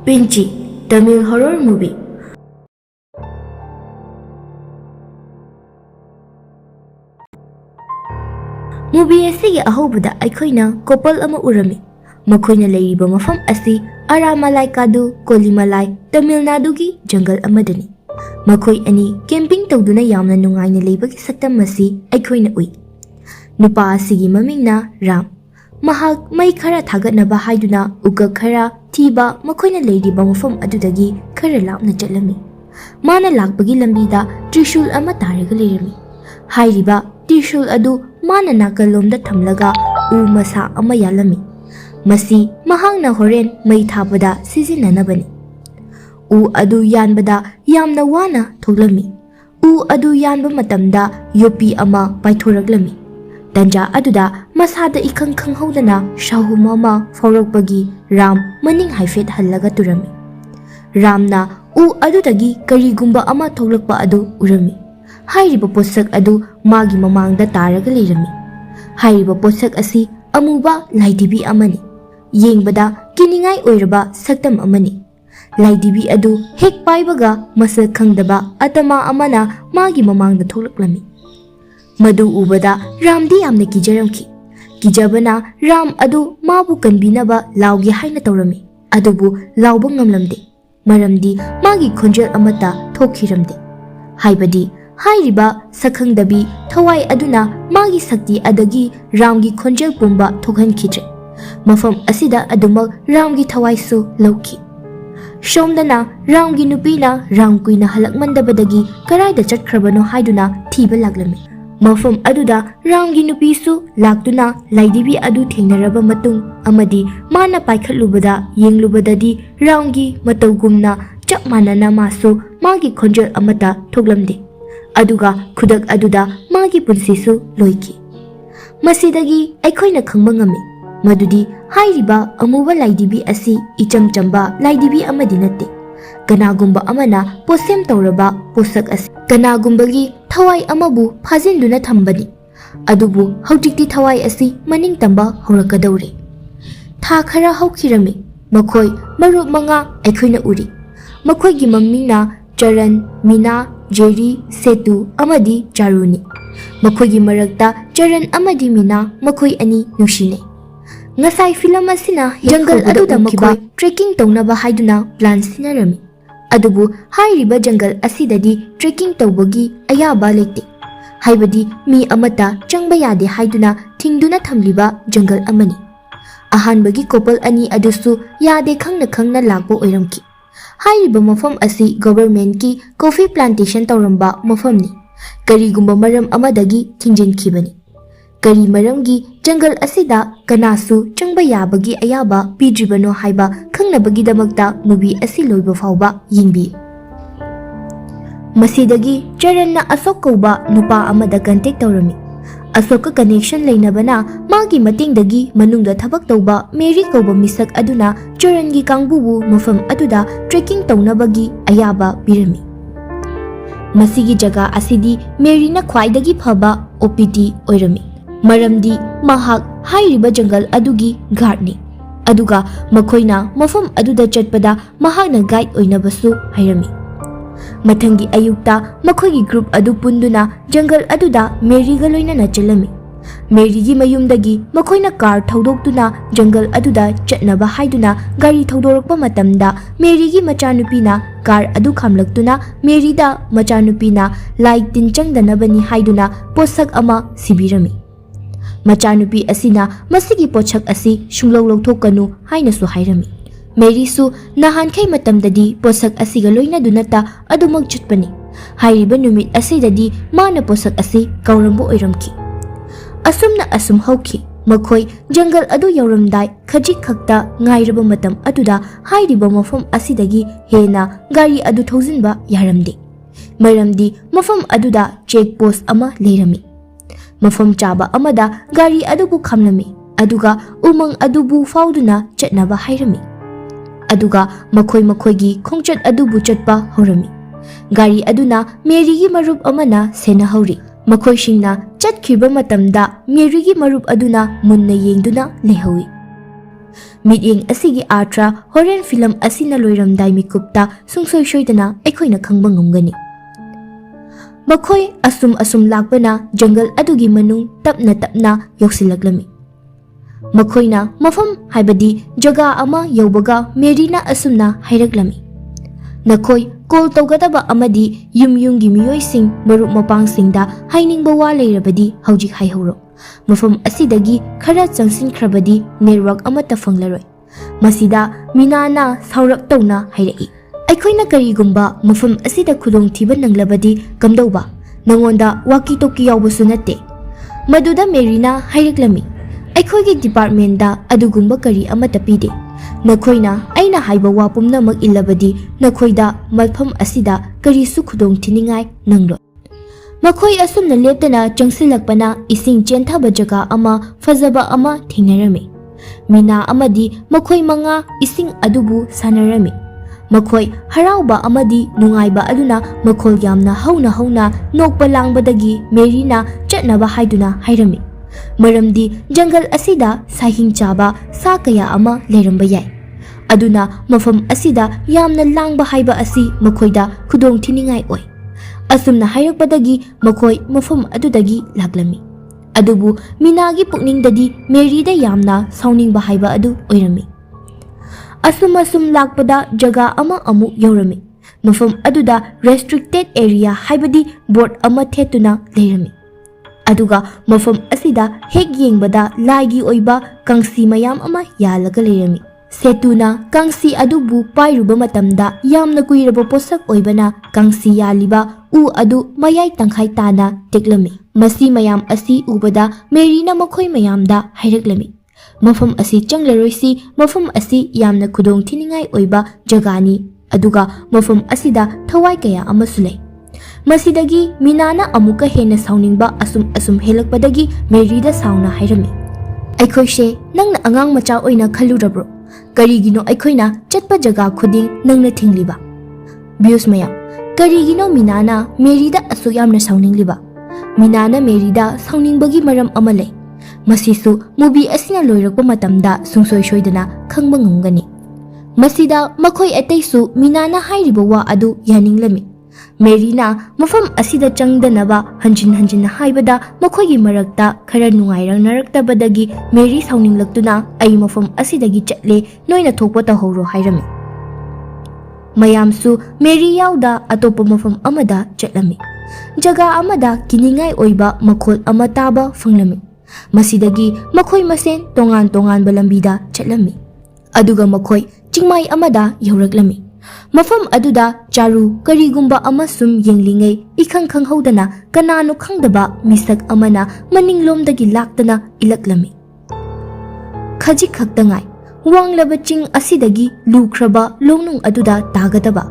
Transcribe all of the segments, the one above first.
Pinchi, Tamil horror movie. Movie asigi ahobada aikoina couple ama urami. Makoina leiriba mafam asi Aramalai Kadu Kolimalai Tamil Nadu gi jungle amadani. Makoi ani camping tawduna yamna nungaina leibagi saktam masi aikoina ui. Nupa asigi mamingna Ram. Mahak mai khara thagatnaba haiduna uga khara thiba makoina leiriba mafam adudagi khara lapna chatlami. Mana lakbagi lambida Trishul ama taraga leirami. Hairiba Trishul adu mana nakalomda thamlaga u masa ama yalami. Masi mahangna horen mai thabada sizinanabani. U adu yanbada yamna wana thoglami. U adu yanba matamda yopi ama paithoraglami. Tanja aduda masada ikang khanghaudana shahumama faurokpagi Ram maning haifet hallaga turami. Ramna u adudagi karigumba ama thoglakpa adu urami. Hairiba posak adu magi mamangda taraga leirami. Hairiba posak asi amuba laidibi amani. Yengbada kiningai oiraba saktam amani. Laidibi adu hek paibaga masal khangdaba atama amana magi mamangda thoklaklami. Madu ubada Ramdi yamna kijaramki. Kijabana Ram adu mabu kanbinaba laugi haina tawrami. Adubu lauba ngamlamde. Maramdi magi khonjel amata thokhiramde. Haibadi hairiba sakhangdabi thawai aduna magi sakti adagi Ramgi khonjel pumba thokhankhidre. Mafam asida adumak Ramgi thawai su lauki. Shomdana Ramgi nupina Ram kuina halakmandabadagi karaida chatkrabano haiduna thiba laglami. Mafam aduda Ramgi nupisu laktuna laidibi adu thengnaraba matung amadi mana paikhatlubada yenglubadadi Ramgi matawgumna chap manana maso magi khonjel amata thoglamde. Aduga khudak aduda magi punsisu loiki. Masidagi aikoina khangba ngami. Madudi hairiba amuba laidibi asi icham chamba laidibi amadi natte. Kanagumba amana posem tawraba posak asi. Kanagumbagi thawai amabu phajinduna thambani. Adubu hautikti thawai asi maning tamba horakadaure. Tha khara haukhirami. Makhoi marup manga aikoina uri. Makhoi gi mammingna Charan, Mina, Jerry, Setu amadi Charuni. Makhoi gi marakta Charan amadi Mina makhoi ani nushine. Ngasai film asina jungle aduda makhoi trekking tawnaba haiduna plan sinarami. Adubu hairiba jungle asidadi trekking tawbagi ayaba lekte. Haibadi mi amata changba yade haiduna thingduna thamliba jungle amani. Ahanbagi couple ani adusu yade khangna khangna lakbo oiramki. Hairiba mafam asi government ki coffee plantation tawramba mafamni. Karigumba maram amadagi thingjinkibani. Kari maramgi jungle asida kanasu changba yabagi ayaba pidribano haiba khangnabagi damakta movie asi loiba fawba yingbi. Masidagi Charanna Asok kauba nupa amada contact tawrami. Asoka connection leinabana magi matingdagi manungda thabak tawba Mary kauba misak aduna Charangi kangbubu mafam aduda trekking tawnabagi ayaba pirami. Masigi jaga asidi Mary na khwaidagi phaba OPT oirami. Maramdi mahak hairiba jungle adugi guardni. Aduga makhoina mafam aduda chatpada mahakna guide oinabasu hairami. Mathangi ayukta makhoigi group adu punduna jungle aduda Mary ga loinana chalami. Mary gi mayumdagi makhoina car thaudoktuna jungle aduda chatnaba haiduna gari thaudorakpa matamda Mary gi machanupina car adu khamlaktuna Mary da machanupina like tinchangdanabani haiduna posak ama sibirami. Machanupi asina masigi pochak asi shunglaw lawthokanu haina su hairami. Mary su nahan khay matamdadi posak asiga loina dunata adumag chutpani. Hairiba numit asidadi mana posak asi kaurambo oiramki. Asumna asum hauki. Makhoi jungle adu yauramdai khajik khakta ngairaba matam aduda hairiba mafam asidagi hena gari adu thojinba yaramde. Maramdi mafam aduda check post ama leirami. Mafam chaba amada gari adubu khamlami. Aduga umang adubu fauduna chatnaba hairami. Aduga makhoi gi khongchat adubu chatpa horami. Gari aduna Mary gi marup amana sena hauri. Makhoi shingna chatkhiba matamda Mary gi marup aduna munna yengduna lehawi. ꯃꯤꯠꯌꯦꯡ ꯑꯁꯤꯒꯤ ꯑꯥꯔꯊ ꯍꯣꯔꯦꯟ film ꯑꯁꯤꯅ ꯂꯣꯏꯔꯝꯗꯥꯏ ꯃꯤꯀꯨꯞꯇ ꯁꯨꯡꯁꯣꯏ ꯁꯣꯏꯗꯅ ꯑꯩꯈꯣꯏꯅ ꯈꯪꯕ ꯉꯝꯒꯅꯤ꯫ ꯃꯈꯣꯏ ꯑꯁꯨꯝ ꯂꯥꯛꯄꯅ ꯖꯪꯒꯜ ꯑꯗꯨꯒꯤ ꯃꯅꯨꯡ ꯇꯞꯅ ꯇꯞꯅ ꯌꯧꯁꯤꯜꯂꯛꯂꯝꯃꯤ꯫ ꯃꯈꯣꯏꯅ ꯃꯐꯝ ꯍꯥꯏꯕꯗꯤ ꯖꯒꯥ ꯑꯃ ꯌꯧꯕꯒ ꯃꯦꯔꯤꯅ ꯑꯁꯨꯝꯅ ꯍꯥꯏꯔꯛꯂꯝꯃꯤ, "ꯅꯈꯣꯏ ꯀꯣꯜ ꯇꯧꯒꯗꯕ ꯑꯃꯗꯤ ꯌꯨꯝꯒꯤ ꯃꯤꯑꯣꯏꯁꯤꯡ ꯃꯔꯨꯞ ꯃꯄꯥꯡꯁꯤꯡꯗ ꯍꯥꯏꯅꯤꯡꯕ ꯋꯥ ꯂꯩꯔꯕꯗꯤ ꯍꯧꯖꯤꯛ ꯍꯥꯏꯍꯧꯔꯣ꯫ ꯃꯐꯝ ꯑꯁꯤꯗꯒꯤ ꯈꯔ ꯆꯪꯁꯤꯟꯈ꯭ꯔꯕꯗꯤ ꯅꯦꯠꯋꯥꯔꯛ ꯑꯃꯠꯇ ꯐꯪꯂꯔꯣꯏ"꯫ ꯃꯁꯤꯗ ꯃꯤꯅꯥꯅ ꯁꯥꯎꯔꯞ ꯇꯧꯅ ꯍꯥꯏꯔꯛꯏ, "ꯑꯩꯈꯣꯏꯅ ꯀꯔꯤꯒꯨꯝꯕ ꯃꯐꯝ ꯑꯁꯤꯗ ꯈꯨꯗꯣꯡꯊꯤꯕ ꯅꯪꯂꯕꯗꯤ ꯀꯝꯗꯧꯕ? ꯅꯉꯣꯟꯗ ꯋꯥꯀꯤ ꯇꯣꯀꯤ ꯌꯥꯎꯕꯁꯨ ꯅꯠꯇꯦ"꯫ ꯃꯗꯨꯗ ꯃꯦꯔꯤꯅ ꯍꯥꯏꯔꯛꯂꯝꯃꯤ, "ꯑꯩꯈꯣꯏꯒꯤ ꯗꯤꯄꯥꯔꯠꯃꯦꯟꯇ ꯑꯗꯨꯒꯨꯝꯕ ꯀꯔꯤ ꯑꯃꯠꯇ ꯄꯤꯗꯦ꯫ ꯅꯈꯣꯏꯅ ꯑꯩꯅ ꯍꯥꯏꯕ ꯋꯥ ꯄꯨꯝꯅꯃꯛ ꯏꯜꯂꯕꯗꯤ ꯅꯈꯣꯏꯗ ꯃꯐꯝ ꯑꯁꯤꯗ ꯀꯔꯤꯁꯨ ꯈꯨꯗꯣꯡꯊꯤꯅꯤꯡꯉꯥꯏ ꯅꯪꯂꯣꯏ"꯫ ꯃꯈꯣꯏ ꯑꯁꯨꯝꯅ ꯂꯦꯞꯇꯅ ꯆꯪꯁꯤꯜꯂꯛꯄꯅ ꯏꯁꯤꯡ ꯆꯦꯟꯊꯕ ꯖꯒꯥ ꯑꯃ ꯐꯖꯕ ꯑꯃ ꯊꯦꯡꯅꯔꯝꯃꯤ꯫ ꯃꯤꯅꯥ ꯑꯃꯗꯤ ꯃꯈꯣꯏ 5 ꯏꯁꯤꯡ ꯑꯗꯨꯕꯨ ꯁꯥꯟꯅꯔꯝꯃꯤ꯫ ꯃꯈꯣꯏ ꯍꯔꯥꯎꯕ ꯑꯃꯗꯤ ꯅꯨꯡꯉꯥꯏꯕ ꯑꯗꯨꯅ ꯃꯈꯣꯜ ꯌꯥꯝꯅ ꯍꯧꯅ ꯅꯣꯛꯄ ꯂꯥꯡꯕꯗꯒꯤ ꯃꯦꯔꯤꯅ ꯆꯠꯅꯕ ꯍꯥꯏꯗꯨꯅ ꯍꯥꯏꯔꯝꯃꯤ, ꯃꯔꯝꯗꯤ ꯖꯪꯒꯜ ꯑꯁꯤꯗ ꯁꯥꯍꯤꯡ ꯆꯥꯕ ꯁꯥ ꯀꯌꯥ ꯑꯃ ꯂꯩꯔꯝꯕ ꯌꯥꯏ꯫ ꯑꯗꯨꯅ ꯃꯐꯝ ꯑꯁꯤꯗ ꯌꯥꯝꯅ ꯂꯥꯡꯕ ꯍꯥꯏꯕ ꯑꯁꯤ ꯃꯈꯣꯏꯗ ꯈꯨꯗꯣꯡꯊꯤꯅꯤꯡꯉꯥꯏ ꯑꯣꯏ꯫ ꯑꯁꯨꯝꯅ ꯍꯥꯏꯔꯛꯄꯗꯒꯤ ꯃꯈꯣꯏ ꯃꯐꯝ ꯑꯗꯨꯗꯒꯤ ꯂꯥꯛꯂꯝꯃꯤ꯫ ꯑꯗꯨꯕꯨ ꯃꯤꯅꯥꯒꯤ ꯄꯨꯛꯅꯤꯡꯗꯗꯤ ꯃꯦꯔꯤꯗ ꯌꯥꯝꯅ ꯁꯥꯎꯅꯤꯡꯕ ꯍꯥꯏꯕ ꯑꯗꯨ ꯑꯣꯏꯔꯝꯃꯤ꯫ ꯑꯁꯨꯝ ꯂꯥꯛꯄꯗ ꯖꯒꯥ ꯑꯃ ꯑꯃꯨꯛ ꯌꯧꯔꯝꯃꯤ꯫ ꯃꯐꯝ ꯑꯗꯨꯗ ꯔꯦꯁꯇ꯭ꯔꯤꯛꯇꯦꯗ ꯑꯦꯔꯤꯌꯥ ꯍꯥꯏꯕꯗꯤ ꯕꯣꯔꯗ ꯑꯃ ꯊꯦꯠꯇꯨꯅ ꯂꯩꯔꯝꯃꯤ꯫ ꯑꯗꯨꯒ ꯃꯐꯝ ꯑꯁꯤꯗ ꯍꯦꯛ ꯌꯦꯡꯕꯗ ꯂꯥꯏꯒꯤ ꯑꯣꯏꯕ ꯀꯥꯡꯁꯤ ꯃꯌꯥꯝ ꯑꯃ ꯌꯥꯜꯂꯒ ꯂꯩꯔꯝꯃꯤ꯫ ꯁꯦꯇꯨꯅ ꯀꯥꯡꯁꯤ ꯑꯗꯨꯕꯨ ꯄꯥꯏꯔꯨꯕ ꯃꯇꯝꯗ ꯌꯥꯝꯅ ꯀꯨꯏꯔꯕ ꯄꯣꯠꯁꯛ ꯑꯣꯏꯕꯅ ꯀꯥꯡꯁꯤ ꯌꯥꯜꯂꯤꯕ ꯎ ꯑꯗꯨ ꯃꯌꯥꯏ ꯇꯪꯈꯥꯏ ꯇꯥꯅ ꯇꯦꯛꯂꯝꯃꯤ꯫ ꯃꯁꯤ ꯃꯌꯥꯝ ꯑꯁꯤ ꯎꯕꯗ ꯃꯦꯔꯤꯅ ꯃꯈꯣꯏ ꯃꯌꯥꯝꯗ ꯍꯥꯏꯔꯛꯂꯝꯃꯤ, "ꯃꯐꯝ ꯑꯁꯤ ꯆꯪꯂꯔꯣꯏꯁꯤ, ꯃꯐꯝ ꯑꯁꯤ ꯌꯥꯝꯅ ꯈꯨꯗꯣꯡꯊꯤꯅꯤꯡꯉꯥꯏ ꯑꯣꯏꯕ ꯖꯒꯥꯅꯤ, ꯑꯗꯨꯒ ꯃꯐꯝ ꯑꯁꯤꯗ ꯊꯋꯥꯏ ꯀꯌꯥ ꯑꯃꯁꯨ ꯂꯩ"꯫ ꯃꯁꯤꯗꯒꯤ ꯃꯤꯅꯥꯅ ꯑꯃꯨꯛꯀ ꯍꯦꯟꯅ ꯁꯥꯎꯅꯤꯡꯕ ꯑꯁꯨꯝ ꯍꯦꯜꯂꯛꯄꯗꯒꯤ ꯃꯦꯔꯤꯗ ꯁꯥꯎꯅ ꯍꯥꯏꯔꯝꯃꯤ, "ꯑꯩꯈꯣꯏꯁꯦ ꯅꯪꯅ ꯑꯉꯥꯡ ꯃꯆꯥ ꯑꯣꯏꯅ ꯈꯜꯂꯨꯔꯕ꯭ꯔꯣ? ꯀꯔꯤꯒꯤꯅꯣ ꯑꯩꯈꯣꯏꯅ ꯆꯠꯄ ꯖꯒꯥ ꯈꯨꯗꯤꯡ ꯅꯪꯅ ꯊꯤꯡꯂꯤꯕ"꯫ ꯚ꯭ꯌꯨꯁ ꯃꯌꯥꯝ, ꯀꯔꯤꯒꯤꯅꯣ ꯃꯤꯅꯥꯅ ꯃꯦꯔꯤꯗ ꯑꯁꯨꯛ ꯌꯥꯝꯅ ꯁꯥꯎꯅꯤꯡꯂꯤꯕ? ꯃꯤꯅꯥꯅ ꯃꯦꯔꯤꯗ ꯁꯥꯎꯅꯤꯡꯕꯒꯤ ꯃꯔꯝ ꯑꯃ ꯂꯩ꯫ ꯃꯁꯤꯁꯨ ꯃꯨꯚꯤ ꯑꯁꯤꯅ ꯂꯣꯏꯔꯛꯄ ꯃꯇꯝꯗ ꯁꯨꯡꯁꯣꯏ ꯁꯣꯏꯗꯅ ꯈꯪꯕ ꯉꯝꯒꯅꯤ꯫ ꯃꯁꯤꯗ ꯃꯈꯣꯏ ꯑꯇꯩꯁꯨ ꯃꯤꯅꯥꯅ ꯍꯥꯏꯔꯤꯕ ꯋꯥ ꯑꯗꯨ ꯌꯥꯅꯤꯡꯂꯝꯃꯤ꯫ ꯃꯦꯔꯤꯅ ꯃꯐꯝ ꯑꯁꯤꯗ ꯆꯪꯗꯅꯕ ꯍꯟꯖꯤꯟ ꯍꯥꯏꯕꯗ ꯃꯈꯣꯏꯒꯤ ꯃꯔꯛꯇ ꯈꯔ ꯅꯨꯡꯉꯥꯏꯅꯔꯛꯇꯕꯗꯒꯤ ꯃꯦꯔꯤ ꯁꯥꯎꯅꯤꯡꯂꯛꯇꯨꯅ, "ꯑꯩ ꯃꯐꯝ ꯑꯁꯤꯗꯒꯤ ꯆꯠꯂꯦ, ꯅꯣꯏꯅ ꯊꯣꯛꯄ ꯇꯧꯍꯧꯔꯣ" ꯍꯥꯏꯔꯝꯃꯤ꯫ ꯃꯌꯥꯝꯁꯨ ꯃꯦꯔꯤ ꯌꯥꯎꯗ ꯑꯇꯣꯞꯄ ꯃꯐꯝ ꯑꯃꯗ ꯆꯠꯂꯝꯃꯤ꯫ ꯖꯒꯥ ꯑꯃꯗ ꯀꯤꯅꯤꯡꯉꯥꯏ ꯑꯣꯏꯕ ꯃꯈꯣꯜ ꯑꯃ ꯇꯥꯕ ꯐꯪꯂꯝꯃꯤ꯫ ꯃꯁꯤꯗꯒꯤ ꯃꯈꯣꯏ ꯃꯁꯦꯟ ꯇꯣꯉꯥꯟꯕ ꯂꯝꯕꯤꯗ ꯆꯠꯂꯝꯃꯤ꯫ ꯑꯗꯨꯒ ꯃꯈꯣꯏ ꯆꯤꯡꯃꯥꯏ ꯑꯃꯗ ꯌꯧꯔꯛꯂꯝꯃꯤ꯫ ꯃꯐꯝ ꯑꯗꯨꯗ ꯆꯥꯔꯨ ꯀꯔꯤꯒꯨꯝꯕ ꯑꯃ ꯁꯨꯝ ꯌꯦꯡꯂꯤꯉꯩ ꯏꯈꯪ ꯈꯪꯍꯧꯗꯅ ꯀꯅꯥꯅꯣ ꯈꯪꯗꯕ ꯃꯤꯁꯛ ꯑꯃꯅ ꯃꯅꯤꯡꯂꯣꯝꯗꯒꯤ ꯂꯥꯛꯇꯅ ꯏꯜꯂꯛꯂꯝꯃꯤ꯫ ꯈꯖꯤꯛ ꯈꯛꯇ ꯉꯥꯏ, ꯋꯥꯡꯂꯕ ꯆꯤꯡ ꯑꯁꯤꯗꯒꯤ ꯂꯨꯈ꯭ꯔꯕ ꯂꯣꯡꯅꯨꯡ ꯑꯗꯨꯗ ꯇꯥꯒꯗꯕ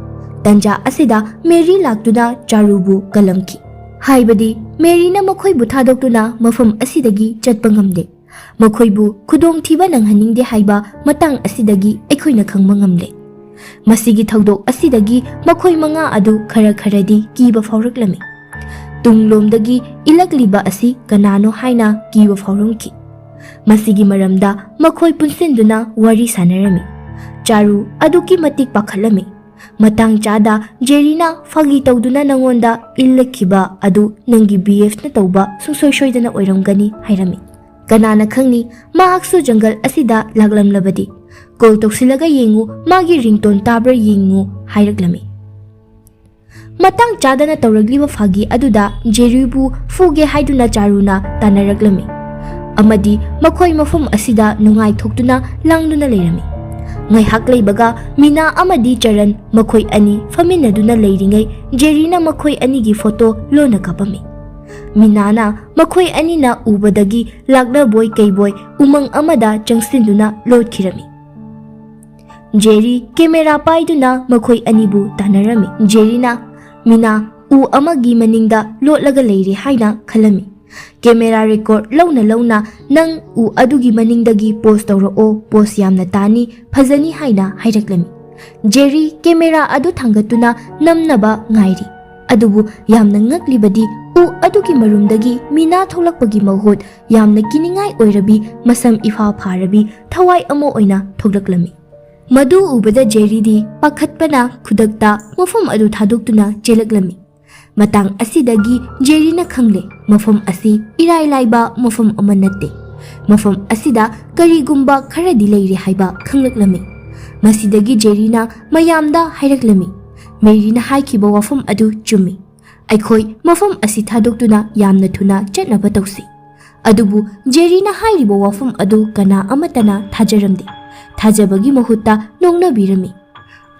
ꯇꯟꯖꯥ ꯑꯁꯤꯗ ꯃꯦꯔꯤ ꯂꯥꯛꯇꯨꯅ ꯆꯥꯔꯨꯕꯨ ꯀꯜꯂꯝꯈꯤ꯫ ꯍꯥꯏꯕꯗꯤ ꯃꯦꯔꯤꯅ ꯃꯈꯣꯏꯕꯨ ꯊꯥꯗꯣꯛꯇꯨꯅ ꯃꯐꯝ ꯑꯁꯤꯗꯒꯤ ꯆꯠꯄ ꯉꯝꯗꯦ꯫ ꯃꯈꯣꯏꯕꯨ ꯈꯨꯗꯣꯡꯊꯤꯕ ꯅꯪꯍꯟꯅꯤꯡꯗꯦ ꯍꯥꯏꯕ ꯃꯇꯥꯡ ꯑꯁꯤꯗꯒꯤ ꯑꯩꯈꯣꯏꯅ ꯈꯪꯕ ꯉꯝꯂꯦ꯫ ꯃꯁꯤꯒꯤ ꯊꯧꯗꯣꯛ ꯑꯁꯤꯗꯒꯤ ꯃꯈꯣꯏ 5 ꯑꯗꯨ ꯈꯔꯗꯤ ꯀꯤꯕ ꯐꯥꯎꯔꯛꯂꯝꯃꯤ꯫ ꯇꯨꯡꯂꯣꯝꯗꯒꯤ ꯏꯜꯂꯛꯂꯤꯕ ꯑꯁꯤ ꯀꯅꯥꯅꯣ ꯍꯥꯏꯅ ꯀꯤꯕ ꯐꯥꯎꯔꯝꯈꯤ꯫ ꯃꯁꯤꯒꯤ ꯃꯔꯝꯗ ꯃꯈꯣꯏ ꯄꯨꯟꯁꯤꯟꯗꯨꯅ ꯋꯥꯔꯤ ꯁꯥꯅꯔꯝꯃꯤ꯫ ꯆꯥꯔꯨ ꯑꯗꯨꯛꯀꯤ ꯃꯇꯤꯛ ꯄꯥꯈꯠꯂꯝꯃꯤ꯫ ꯃꯇꯥꯡ ꯆꯥꯗ ꯖꯦꯔꯤꯅ ꯐꯥꯒꯤ ꯇꯧꯗꯨꯅ "ꯅꯉꯣꯟꯗ ꯏꯜꯂꯛꯈꯤꯕ ꯑꯗꯨ ꯅꯪꯒꯤ BFꯅ ꯇꯧꯕ ꯁꯨꯡꯁꯣꯏ ꯁꯣꯏꯗꯅ ꯑꯣꯏꯔꯝꯒꯅꯤ" ꯍꯥꯏꯔꯝꯃꯤ꯫ ꯀꯅꯥꯅ ꯈꯪꯅꯤ, ꯃꯍꯥꯛꯁꯨ ꯖꯪꯒꯜ ꯑꯁꯤꯗ ꯂꯥꯛꯂꯝꯂꯕꯗꯤ? "ꯀꯣꯜ ꯇꯧꯁꯤꯜꯂꯒ ꯌꯦꯡꯉꯨ, ꯃꯥꯒꯤ ꯔꯤꯡꯇꯣꯟ ꯇꯥꯕ꯭ꯔꯥ ꯌꯦꯡꯉꯨ" ꯍꯥꯏꯔꯛꯂꯝꯃꯤ꯫ ꯃꯇꯥꯡ ꯆꯥꯗꯅ ꯇꯧꯔꯛꯂꯤꯕ ꯐꯥꯒꯤ ꯑꯗꯨꯗ ꯖꯦꯔꯤꯕꯨ ꯐꯨꯒꯦ ꯍꯥꯏꯗꯨꯅ ꯆꯥꯔꯨꯅ ꯇꯥꯟꯅꯔꯛꯂꯝꯃꯤ꯫ ꯑꯃꯗꯤ ꯃꯈꯣꯏ ꯃꯐꯝ ꯑꯁꯤꯗ ꯅꯨꯡꯉꯥꯏꯊꯣꯛꯇꯨꯅ ꯂꯥꯡꯗꯨꯅ ꯂꯩꯔꯝꯃꯤ꯫ ꯉꯥꯏꯍꯥꯛ ꯂꯩꯕꯒ ꯃꯤꯅꯥ ꯑꯃꯗꯤ ꯆꯔꯟ ꯃꯈꯣꯏ ꯑꯅꯤ ꯐꯝꯃꯤꯟꯅꯗꯨꯅ ꯂꯩꯔꯤꯉꯩ ꯖꯦꯔꯤꯅ ꯃꯈꯣꯏ ꯑꯅꯤꯒꯤ ꯐꯣꯇꯣ ꯂꯣꯟꯅ ꯀꯥꯞꯄꯝꯃꯤ꯫ ꯃꯤꯅꯥꯅ ꯃꯈꯣꯏ ꯑꯅꯤꯅ ꯎꯕꯗꯒꯤ ꯂꯥꯛꯅꯕꯣꯏ ꯀꯩꯕꯣꯏ ꯎꯃꯪ ꯑꯃꯗ ꯆꯪꯁꯤꯟꯗꯨꯅ ꯂꯣꯠꯈꯤꯔꯝꯃꯤ꯫ ꯖꯦꯔꯤ ꯀꯦꯃꯦꯔꯥ ꯄꯥꯏꯗꯨꯅ ꯃꯈꯣꯏ ꯑꯅꯤꯕꯨ ꯇꯥꯟꯅꯔꯝꯃꯤ꯫ ꯖꯦꯔꯤꯅ ꯃꯤꯅꯥ ꯎ ꯑꯃꯒꯤ ꯃꯅꯤꯡꯗ ꯂꯣꯠꯂꯒ ꯂꯩꯔꯦ ꯍꯥꯏꯅ ꯈꯜꯂꯝꯃꯤ꯫ ꯀꯦꯃꯦꯔꯥ ꯔꯦꯀꯣꯔꯗ ꯂꯧꯅ "ꯅꯪ ꯎ ꯑꯗꯨꯒꯤ ꯃꯅꯤꯡꯗꯒꯤ ꯄꯣꯖ ꯇꯧꯔꯛꯑꯣ, ꯄꯣꯖ ꯌꯥꯝꯅ ꯇꯥꯅꯤ, ꯐꯖꯅꯤ" ꯍꯥꯏꯅ ꯍꯥꯏꯔꯛꯂꯝꯃꯤ꯫ ꯖꯦꯔꯤ ꯀꯦꯃꯦꯔꯥ ꯑꯗꯨ ꯊꯥꯡꯒꯠꯇꯨꯅ ꯅꯝꯅꯕ ꯉꯥꯏꯔꯤ꯫ ꯑꯗꯨꯕꯨ ꯌꯥꯝꯅ ꯉꯛꯂꯤꯕꯗꯤ ꯎ ꯑꯗꯨꯒꯤ ꯃꯔꯨꯝꯗꯒꯤ ꯃꯤꯅꯥ ꯊꯣꯛꯂꯛꯄꯒꯤ ꯃꯍꯨꯠ ꯌꯥꯝꯅ ꯀꯤꯅꯤꯡꯉꯥꯏ ꯑꯣꯏꯔꯕꯤ ꯃꯁꯝ ꯏꯐꯥ ꯐꯥꯔꯕꯤ ꯊꯋꯥꯏ ꯑꯃ ꯑꯣꯏꯅ ꯊꯣꯛꯂꯛꯂꯝꯃꯤ꯫ ꯃꯗꯨ ꯎꯕꯗ ꯖꯦꯔꯤꯗꯤ ꯄꯥꯈꯠꯄꯅ ꯈꯨꯗꯛꯇ ꯃꯐꯝ ꯑꯗꯨ ꯊꯥꯗꯣꯛꯇꯨꯅ ꯆꯦꯜꯂꯛꯂꯝꯃꯤ꯫ ꯃꯇꯥꯡ ꯑꯁꯤꯗꯒꯤ ꯖꯦꯔꯤꯅ ꯈꯪꯂꯦ ꯃꯐꯝ ꯑꯁꯤ ꯏꯔꯥꯏ ꯂꯥꯏꯕ ꯃꯐꯝ ꯑꯃ ꯅꯠꯇꯦ꯫ ꯃꯐꯝ ꯑꯁꯤꯗ ꯀꯔꯤꯒꯨꯝꯕ ꯈꯔꯗꯤ ꯂꯩꯔꯦ ꯍꯥꯏꯕ ꯈꯪꯂꯛꯂꯝꯃꯤ꯫ ꯃꯁꯤꯗꯒꯤ ꯖꯦꯔꯤꯅ ꯃꯌꯥꯝꯗ ꯍꯥꯏꯔꯛꯂꯝꯃꯤ, ꯃꯦꯔꯤꯅ ꯍꯥꯏꯈꯤꯕ ꯋꯥꯐꯝ ꯑꯗꯨ ꯆꯨꯝꯃꯤ꯫ ꯑꯩꯈꯣꯏ ꯃꯐꯝ ꯑꯁꯤ ꯊꯥꯗꯣꯛꯇꯨꯅ ꯌꯥꯝꯅ ꯊꯨꯅ ꯆꯠꯅꯕ ꯇꯧꯁꯤ꯫ ꯑꯗꯨꯕꯨ ꯖꯦꯔꯤꯅ ꯍꯥꯏꯔꯤꯕ ꯋꯥꯐꯝ ꯑꯗꯨ ꯀꯅꯥ ꯑꯃꯠꯇꯅ ꯊꯥꯖꯔꯝꯗꯦ꯫ ꯊꯥꯖꯕꯒꯤ ꯃꯍꯨꯠꯇ ꯅꯣꯡꯅꯕꯤꯔꯝꯃꯤ꯫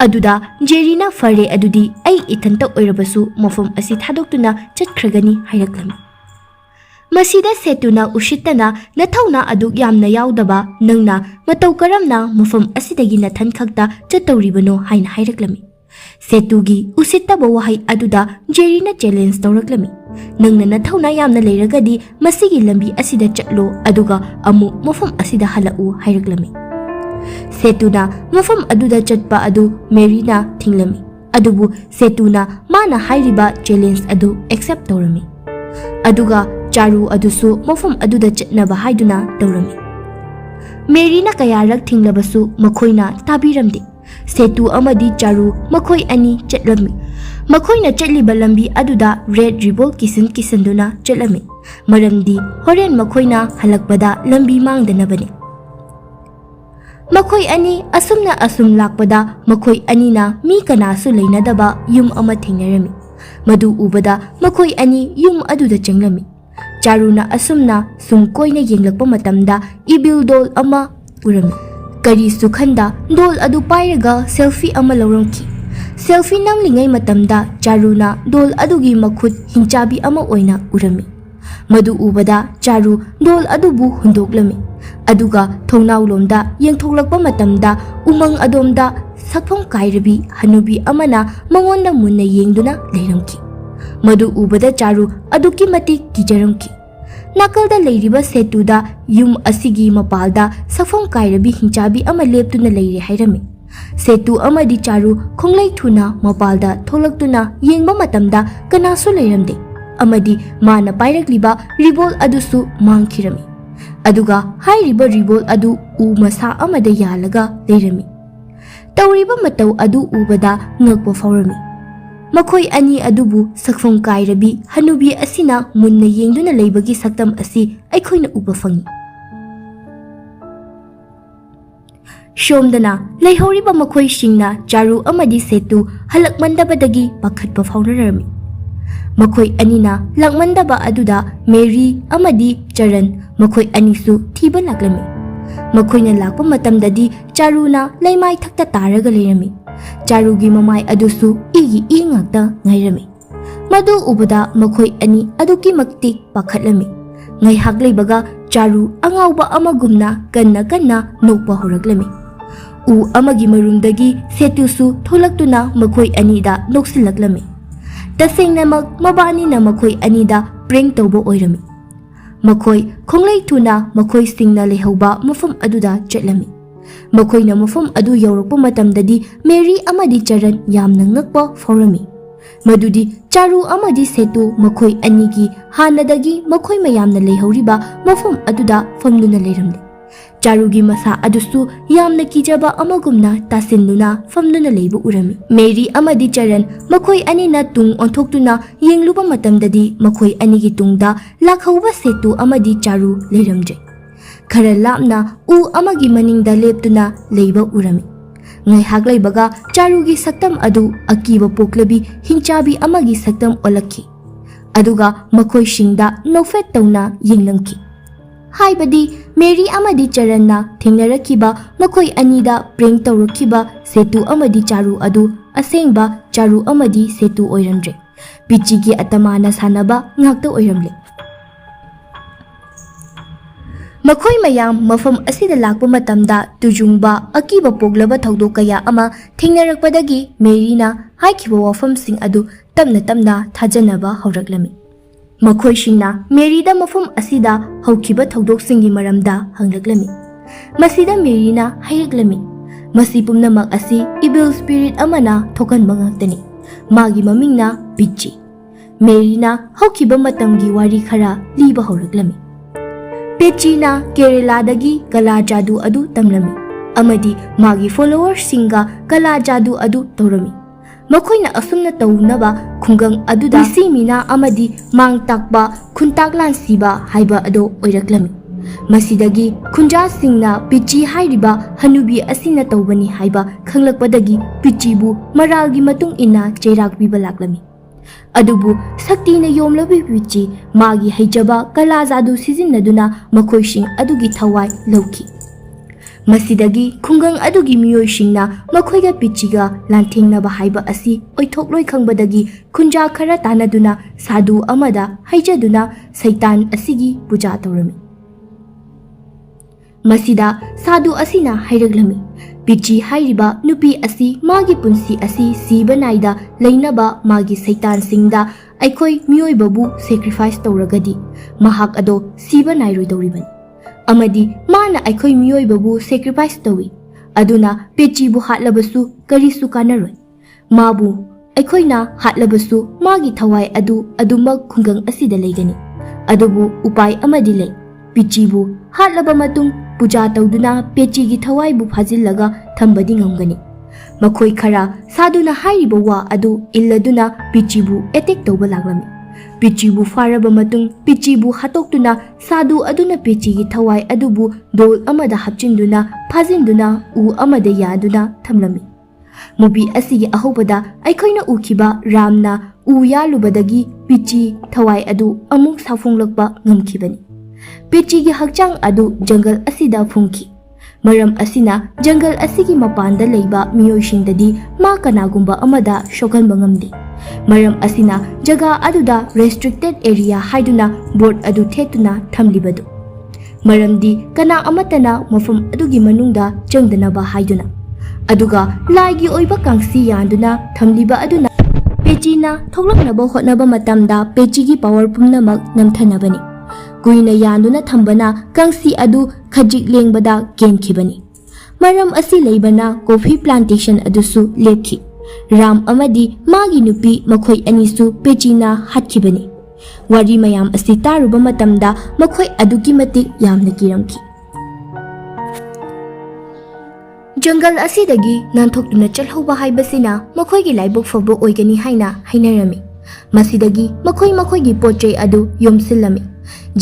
ꯑꯗꯨꯗ ꯖꯦꯔꯤꯅ ꯐꯔꯦ ꯑꯗꯨꯗꯤ ꯑꯩ ꯏꯊꯟꯇ ꯑꯣꯏꯔꯕꯁꯨ ꯃꯐꯝ ꯑꯁꯤ ꯊꯥꯗꯣꯛꯇꯨꯅ ꯆꯠꯈ꯭ꯔꯒꯅꯤ ꯍꯥꯏꯔꯛꯂꯝꯃꯤ꯫ ꯃꯁꯤꯗ ꯁꯦꯇꯨꯅ ꯎꯁꯤꯠꯇꯅ ꯅꯊꯧꯅꯥ ꯑꯗꯨꯛ ꯌꯥꯝꯅ ꯌꯥꯎꯗꯕ ꯅꯪꯅ ꯃꯇꯧ ꯀꯔꯝꯅ ꯃꯐꯝ ꯑꯁꯤꯗꯒꯤ ꯅꯊꯟ ꯈꯛꯇ ꯆꯠꯇꯧꯔꯤꯕꯅꯣ ꯍꯥꯏꯅ ꯍꯥꯏꯔꯛꯂꯝꯃꯤ꯫ ꯁꯦꯇꯨꯒꯤ ꯎꯁꯤꯠꯇꯕ ꯋꯥꯍꯩ ꯑꯗꯨꯗ ꯖꯦꯔꯤꯅ ꯆꯦꯂꯦꯟꯖ ꯇꯧꯔꯛꯂꯝꯃꯤ꯫ ꯅꯪꯅ ꯅꯊꯧꯅꯥ ꯌꯥꯝꯅ ꯂꯩꯔꯒꯗꯤ ꯃꯁꯤꯒꯤ ꯂꯝꯕꯤ ꯑꯁꯤꯗ ꯆꯠꯂꯣ ꯑꯗꯨꯒ ꯑꯃꯨꯛ ꯃꯐꯝ ꯑꯁꯤꯗ ꯍꯜꯂꯛꯎ ꯍꯥꯏꯔꯛꯂꯝꯃꯤ꯫ ꯁꯦꯇꯨꯅ ꯃꯐꯝ ꯑꯗꯨꯗ ꯆꯠꯄ ꯑꯗꯨ ꯃꯦꯔꯤꯅ ꯊꯤꯡꯂꯝꯃꯤ꯫ ꯑꯗꯨꯕꯨ ꯁꯦꯇꯨꯅ ꯃꯥꯅ ꯍꯥꯏꯔꯤꯕ ꯆꯦꯂꯦꯟꯖ ꯑꯗꯨ ꯑꯦꯛꯁꯦꯞ ꯇꯧꯔꯝꯃꯤ꯫ ꯑꯗꯨꯒ ꯆꯥꯔꯨ ꯑꯗꯨꯁꯨ ꯃꯐꯝ ꯑꯗꯨꯗ ꯆꯠꯅꯕ ꯍꯥꯏꯗꯨꯅ ꯇꯧꯔꯝꯃꯤ꯫ ꯃꯦꯔꯤꯅ ꯀꯌꯥꯔꯛ ꯊꯤꯡꯂꯕꯁꯨ ꯃꯈꯣꯏꯅ ꯇꯥꯕꯤꯔꯝꯗꯦ꯫ ꯁꯦꯇꯨ ꯑꯃꯗꯤ ꯆꯥꯔꯨ ꯃꯈꯣꯏ ꯑꯅꯤ ꯆꯠꯂꯝꯃꯤ꯫ ꯃꯈꯣꯏꯅ ꯆꯠꯂꯤꯕ ꯂꯝꯕꯤ ꯑꯗꯨꯗ ꯔꯦꯗ ꯔꯤꯕꯣꯜ ꯀꯤꯁꯟꯗꯨꯅ ꯆꯠꯂꯝꯃꯤ, ꯃꯔꯝꯗꯤ ꯍꯣꯔꯦꯟ ꯃꯈꯣꯏꯅ ꯍꯜꯂꯛꯄꯗ ꯂꯝꯕꯤ ꯃꯥꯡꯗꯅꯕꯅꯤ꯫ ꯃꯈꯣꯏ ꯑꯅꯤ ꯑꯁꯨꯝ ꯂꯥꯛꯄꯗ ꯃꯈꯣꯏ ꯑꯅꯤꯅ ꯃꯤ ꯀꯅꯥꯁꯨ ꯂꯩꯅꯗꯕ ꯌꯨꯝ ꯑꯃ ꯊꯦꯡꯅꯔꯝꯃꯤ꯫ ꯃꯗꯨ ꯎꯕꯗ ꯃꯈꯣꯏ ꯑꯅꯤ ꯌꯨꯝ ꯑꯗꯨꯗ ꯆꯪꯂꯝꯃꯤ꯫ ꯆꯥꯔꯨꯅ ꯁꯨꯝ ꯀꯣꯏꯅ ꯌꯦꯡꯂꯛꯄ ꯃꯇꯝꯗ ꯏꯚꯤꯜ ꯗꯣꯜ ꯑꯃ ꯎꯔꯝꯃꯤ꯫ ꯀꯔꯤꯁꯨ ꯈꯟꯗ ꯗꯣꯜ ꯑꯗꯨ ꯄꯥꯏꯔꯒ ꯁꯦꯜꯐꯤ ꯑꯃ ꯂꯧꯔꯝꯈꯤ꯫ ꯁꯦꯜꯐꯤ ꯅꯝꯂꯤꯉꯩ ꯃꯇꯝꯗ ꯆꯥꯔꯨꯅ ꯗꯣꯜ ꯑꯗꯨꯒꯤ ꯃꯈꯨꯠ ꯍꯤꯡꯆꯥꯕꯤ ꯑꯃ ꯑꯣꯏꯅ ꯎꯔꯝꯃꯤ꯫ ꯃꯗꯨ ꯎꯕꯗ ꯆꯥꯔꯨ ꯗꯣꯜ ꯑꯗꯨꯕꯨ ꯍꯨꯟꯗꯣꯛꯂꯝꯃꯤ꯫ ꯑꯗꯨꯒ ꯊꯣꯡꯅꯥꯎꯂꯣꯝꯗ ꯌꯦꯡꯊꯣꯛꯂꯛꯄ ꯃꯇꯝꯗ ꯎꯃꯪ ꯑꯗꯣꯝꯗ ꯁꯛꯐꯝ ꯀꯥꯏꯔꯕꯤ ꯍꯅꯨꯕꯤ ꯑꯃꯅ ꯃꯉꯣꯟꯗ ꯃꯨꯟꯅ ꯌꯦꯡꯗꯨꯅ ꯂꯩꯔꯝꯈꯤ꯫ ꯃꯗꯨ ꯎꯕꯗ ꯆꯥꯔꯨ ꯑꯗꯨꯛꯀꯤ ꯃꯇꯤꯛ ꯀꯤꯖꯔꯝꯈꯤ꯫ ꯅꯥꯀꯜꯗ ꯂꯩꯔꯤꯕ ꯁꯦꯇꯨꯗ ꯌꯨꯝ ꯑꯁꯤꯒꯤ ꯃꯄꯥꯜꯗ ꯁꯛꯐꯝ ꯀꯥꯏꯔꯕꯤ ꯍꯤꯡꯆꯥꯕꯤ ꯑꯃ ꯂꯦꯞꯇꯨꯅ ꯂꯩꯔꯦ ꯍꯥꯏꯔꯝꯃꯤ꯫ ꯁꯦꯇꯨ ꯑꯃꯗꯤ ꯆꯥꯔꯨ ꯈꯣꯡꯂꯩ ꯊꯨꯅ ꯃꯄꯥꯜꯗ ꯊꯣꯛꯂꯛꯇꯨꯅ ꯌꯦꯡꯕ ꯃꯇꯝꯗ ꯀꯅꯥꯁꯨ ꯂꯩꯔꯝꯗꯦ, ꯑꯃꯗꯤ ꯃꯥꯅ ꯄꯥꯏꯔꯛꯂꯤꯕ ꯔꯤꯕꯣꯜ ꯑꯗꯨꯁꯨ ꯃꯥꯡꯈꯤꯔꯝꯃꯤ꯫ ꯑꯗꯨꯒ ꯍꯥꯏꯔꯤꯕ ꯔꯤꯕꯣꯜ ꯑꯗꯨ ꯎ ꯃꯁꯥ ꯑꯃꯗ ꯌꯥꯜꯂꯒ ꯂꯩꯔꯝꯃꯤ꯫ ꯇꯧꯔꯤꯕ ꯃꯇꯧ ꯑꯗꯨ ꯎꯕꯗ ꯉꯛꯄ ꯐꯥꯎꯔꯝꯃꯤ꯫ ꯃꯈꯣꯏ ꯑꯅꯤ ꯑꯗꯨꯕꯨ ꯁꯛꯐꯝ ꯀꯥꯏꯔꯕꯤ ꯍꯅꯨꯕꯤ ꯑꯁꯤꯅ ꯃꯨꯟꯅ ꯌꯦꯡꯗꯨꯅ ꯂꯩꯕꯒꯤ ꯁꯛꯇꯝ ꯑꯁꯤ ꯑꯩꯈꯣꯏꯅ ꯎꯕ ꯐꯪꯏ꯫ ꯁꯣꯝꯗꯅ ꯂꯩꯍꯧꯔꯤꯕ ꯃꯈꯣꯏꯁꯤꯡꯅ ꯆꯥꯔꯨ ꯑꯃꯗꯤ ꯁꯦꯇꯨ ꯍꯜꯂꯛꯃꯟꯗꯕꯗꯒꯤ ꯄꯥꯈꯠꯄ ꯐꯥꯎꯅꯔꯝꯃꯤ꯫ ꯃꯈꯣꯏ ꯑꯅꯤꯅ ꯂꯥꯛꯃꯟꯗꯕ ꯑꯗꯨꯗ ꯃꯦꯔꯤ ꯑꯃꯗꯤ ꯆꯔꯟ ꯃꯈꯣꯏ ꯑꯅꯤꯁꯨ ꯊꯤꯕ ꯂꯥꯛꯂꯝꯃꯤ꯫ ꯃꯈꯣꯏꯅ ꯂꯥꯛꯄ ꯃꯇꯝꯗꯗꯤ ꯆꯥꯔꯨꯅ ꯂꯩꯃꯥꯏ ꯊꯛꯇ ꯇꯥꯔꯒ ꯂꯩꯔꯝꯃꯤ꯫ ꯆꯥꯔꯨꯒꯤ ꯃꯃꯥꯏ ꯑꯗꯨꯁꯨ ꯏ ꯉꯥꯛꯇ ꯉꯥꯏꯔꯝꯃꯤ꯫ ꯃꯗꯨ ꯎꯕꯗ ꯃꯈꯣꯏ ꯑꯅꯤ ꯑꯗꯨꯛꯀꯤ ꯃꯇꯤꯛ ꯄꯥꯈꯠꯂꯝꯃꯤ꯫ ꯉꯥꯏꯍꯥꯛ ꯂꯩꯕꯒ ꯆꯥꯔꯨ ꯑꯉꯥꯎꯕ ꯑꯃꯒꯨꯝꯅ ꯀꯟꯅ ꯅꯣꯛꯄ ꯍꯧꯔꯛꯂꯝꯃꯤ꯫ ꯎ ꯑꯃꯒꯤ ꯃꯔꯨꯝꯗꯒꯤ ꯁꯦꯇꯨꯁꯨ ꯊꯣꯛꯂꯛꯇꯨꯅ ꯃꯈꯣꯏ ꯑꯅꯤꯗ ꯅꯣꯛꯁꯤꯜꯂꯛꯂꯝꯃꯤ꯫ ꯇꯁꯦꯡꯅꯃꯛ ꯃꯕꯥꯅꯤꯅ ꯃꯈꯣꯏ ꯑꯅꯤꯗ ꯄ꯭ꯔꯦꯡ ꯇꯧꯕ ꯑꯣꯏꯔꯝꯃꯤ꯫ ꯃꯈꯣꯏ ꯈꯣꯡꯂꯩ ꯊꯨꯅ ꯃꯈꯣꯏꯁꯤꯡꯅ ꯂꯩꯍꯧꯕ ꯃꯐꯝ ꯑꯗꯨꯗ ꯆꯠꯂꯝꯃꯤ꯫ ꯃꯈꯣꯏꯅ ꯃꯐꯝ ꯑꯗꯨ ꯌꯧꯔꯛꯄ ꯃꯇꯝꯗꯗꯤ ꯃꯦꯔꯤ ꯑꯃꯗꯤ ꯆꯔꯟ ꯌꯥꯝꯅ ꯉꯛꯄ ꯐꯥꯎꯔꯝꯃꯤ꯫ ꯃꯗꯨꯗꯤ ꯆꯥꯔꯨ ꯑꯃꯗꯤ ꯁꯦꯇꯨ ꯃꯈꯣꯏ ꯑꯅꯤꯒꯤ ꯍꯥꯟꯅꯗꯒꯤ ꯃꯈꯣꯏ ꯃꯌꯥꯝꯅ ꯂꯩꯍꯧꯔꯤꯕ ꯃꯐꯝ ꯑꯗꯨꯗ ꯐꯝꯗꯨꯅ ꯂꯩꯔꯝꯂꯦ꯫ ꯆꯥꯔꯨꯒꯤ ꯃꯁꯥ ꯑꯗꯨꯁꯨ ꯌꯥꯝꯅ ꯀꯤꯖꯕ ꯑꯃꯒꯨꯝꯅ ꯇꯥꯁꯤꯟꯗꯨꯅ ꯐꯝꯗꯨꯅ ꯂꯩꯕ ꯎꯔꯝꯃꯤ꯫ ꯃꯦꯔꯤ ꯑꯃꯗꯤ ꯆꯔꯟ ꯃꯈꯣꯏ ꯑꯅꯤꯅ ꯇꯨꯡ ꯑꯣꯟꯊꯣꯛꯇꯨꯅ ꯌꯦꯡꯂꯨꯕ ꯃꯇꯝꯗꯗꯤ ꯃꯈꯣꯏ ꯑꯅꯤꯒꯤ ꯇꯨꯡꯗ ꯂꯥꯛꯍꯧꯕ ꯁꯦꯇꯨ ꯑꯃꯗꯤ ꯆꯥꯔꯨ ꯂꯩꯔꯝꯗ꯭ꯔꯦ꯫ ꯈꯔ ꯂꯥꯞꯅ ꯎ ꯑꯃꯒꯤ ꯃꯅꯤꯡꯗ ꯂꯦꯞꯇꯨꯅ ꯂꯩꯕ ꯎꯔꯝꯃꯤ꯫ ꯉꯥꯏꯍꯥꯛ ꯂꯩꯕꯒ ꯆꯥꯔꯨꯒꯤ ꯁꯛꯇꯝ ꯑꯗꯨ ꯑꯀꯤꯕ ꯄꯣꯛꯂꯕꯤ ꯍꯤꯡꯆꯥꯕꯤ ꯑꯃꯒꯤ ꯁꯛꯇꯝ ꯑꯣꯜꯂꯛꯈꯤ꯫ ꯑꯗꯨꯒ ꯃꯈꯣꯏꯁꯤꯡꯗ ꯅꯣꯛꯐꯦꯠ ꯇꯧꯅ ꯌꯦꯡꯂꯝꯈꯤ꯫ ꯍꯥꯏꯕꯗꯤ ꯃꯦꯔꯤ ꯑꯃꯗꯤ ꯆꯔꯟꯅ ꯊꯦꯡꯅꯔꯛꯈꯤꯕ ꯃꯈꯣꯏ ꯑꯅꯤꯗ ꯄ꯭ꯔꯦꯡ ꯇꯧꯔꯛꯈꯤꯕ ꯁꯦꯇꯨ ꯑꯃꯗꯤ ꯆꯥꯔꯨ ꯑꯗꯨ ꯑꯁꯦꯡꯕ ꯆꯥꯔꯨ ꯑꯃꯗꯤ ꯁꯦꯇꯨ ꯑꯣꯏꯔꯝꯗ꯭ꯔꯦ, ꯄꯤꯆꯤꯒꯤ ꯑꯇꯃꯥꯅ ꯁꯥꯟꯅꯕ ꯉꯥꯛꯇ ꯑꯣꯏꯔꯝꯂꯦ꯫ ꯃꯈꯣꯏ ꯃꯌꯥꯝ ꯃꯐꯝ ꯑꯁꯤꯗ ꯂꯥꯛꯄ ꯃꯇꯝꯗ ꯇꯨꯖꯨꯡꯕ ꯑꯀꯤꯕ ꯄꯣꯛꯂꯕ ꯊꯧꯗꯣꯛ ꯀꯌꯥ ꯑꯃ ꯊꯦꯡꯅꯔꯛꯄꯗꯒꯤ ꯃꯦꯔꯤꯅ ꯍꯥꯏꯈꯤꯕ ꯋꯥꯐꯝꯁꯤꯡ ꯑꯗꯨ ꯇꯞꯅ ꯊꯥꯖꯅꯕ ꯍꯧꯔꯛꯂꯝꯃꯤ꯫ ꯃꯈꯣꯏꯁꯤꯡꯅ ꯃꯦꯔꯤꯗ ꯃꯐꯝ ꯑꯁꯤꯗ ꯍꯧꯈꯤꯕ ꯊꯧꯗꯣꯛꯁꯤꯡꯒꯤ ꯃꯔꯝꯗ ꯍꯪꯂꯛꯂꯝꯃꯤ꯫ ꯃꯁꯤꯗ ꯃꯦꯔꯤꯅ ꯍꯥꯏꯔꯛꯂꯝꯃꯤ, ꯃꯁꯤ ꯄꯨꯝꯅꯃꯛ ꯑꯁꯤ ꯏꯚꯤꯜ ꯁ꯭ꯄꯤꯔꯤꯠ ꯑꯃꯅ ꯊꯣꯛꯍꯟꯕ ꯉꯥꯛꯇꯅꯤ꯫ ꯃꯥꯒꯤ ꯃꯃꯤꯡꯅ ꯄꯤꯆꯤ꯫ मेरीना हौखिबा मतमगी वारी खरा लीबा हौरक्लमी। पेचीना केरलादगी कला जादू अदु तमलमी अमदी मागी फॉलोअर्स सिंगा कला जादू अदु तौरमी। मखोइना असुमना तौनबा खुंगंग अदुदा सिमीना अमदी मांग ताकबा खुंताकलान सीबा हाइबा अदो ओइरक्लमी। मसीदगी खुंजा सिंगना पिची हाइरिबा हनुबी असिना तौबनी हाइबा खंगलकपदगी पिचीबु मरालगी मतुंग इना चेराकबीबा लाक्लमी। अदुबु सक्तिना योमलबी पिची मागी हैजबा कला जादू सिजिन्नदुना मखोइसिंग अदुगी थवाई लौखी। मसीदगी खुंगंग अदुगी मियोइसिंगना मखोइगा पिचीगा लांथेंगनबा हाइबा असि ओइथोकलोइ खंगबदगी खुंजा खरा तानादुना साधु अमदा हैजदुना सैतान असिगी पूजा तौरमी। मसीदा साधु असिना हैरगलमी पिची हाइरिबा नुपी असि मागी पुंसी असि सीबा नाइदा लैनबा मागी सैतान सिंगदा अैखोइ मियोइबबु सैक्रिफाइस तौरगदी महाक अदो सीबा नाइरोइदौरिबनी अमदी माना अैखोइ मियोइबबु सैक्रिफाइस तौई अदुना पेचीबु हाटलबसु करिसु कानरोइ माबु अैखोइना हाटलबसु मागी थवाई अदु अदुमक खुंगंग असिदा लेगनी अदुबु उपाय अमदी ले पिचीबु हाटलबा मतुंग पूजा तौदुना पेचीगी थवाईबु फाजिल्लगा थंबदी ngमगनी। मखोइ खरा साधुना हाइरिबा वा अदु इल्लदुना पिचीबु एटेक तौबा लाग्लमी। पिचीबु फारबा मतुंग पिचीबु हातोक्तुना साधु अदुना पेचीगी थवाई अदुबु दोल अमदा हपचिंदुना फाजिंदुना उ अमदा यादुना थमलमी। मुबी असिगी अहोबदा अैखोइना उखिबा रामना उ यालुबदगी पिची थवाई अदु अमुक साफुंगलकबा ngमखिबनी। पेचीगी हक्चांग अदु जंगल असिदा फुंखी मरम असिना जंगल असिगी मपानदा लैबा मियोइसिंगददी मा कनागुंबा अमदा शोगनबा ngमदे मरम असिना जगा अदुदा रेस्ट्रिक्टेड एरिया हाइदुना बोर्ड अदु थेतुना थमलिबदु मरमदी कना अमतना मफम अदुगी मनुंगदा चंगदनबा हाइदुना अदुगा लाइगी ओइबा कांगसी यानदुना थमलिबा अदुना पेचीना थोगलकनबा होटनबा मतमदा पेचीगी पावर पुमनमक नमथनबनी कुइना यानुना थंबना कंसी अदु खजिक लेंबदा केनखिबनी मरम असि लेबना कॉफी प्लांटेशन अदुसु लेखि राम अमदी मागी नुपी मखोइ अनिसु पेचीना हटखिबनी वारी मयाम असि तारुबा मतमदा मखोइ अदुगी मति यामना किरमखि जंगल असिदगी नानथोक्तुना चलहौबा हाइबसिना मखोइगी लाइबक फबो ओइगनी हाइना हाइनरमी मसिदगी मखोइ मखोइगी पोचै अदु योमसिलमी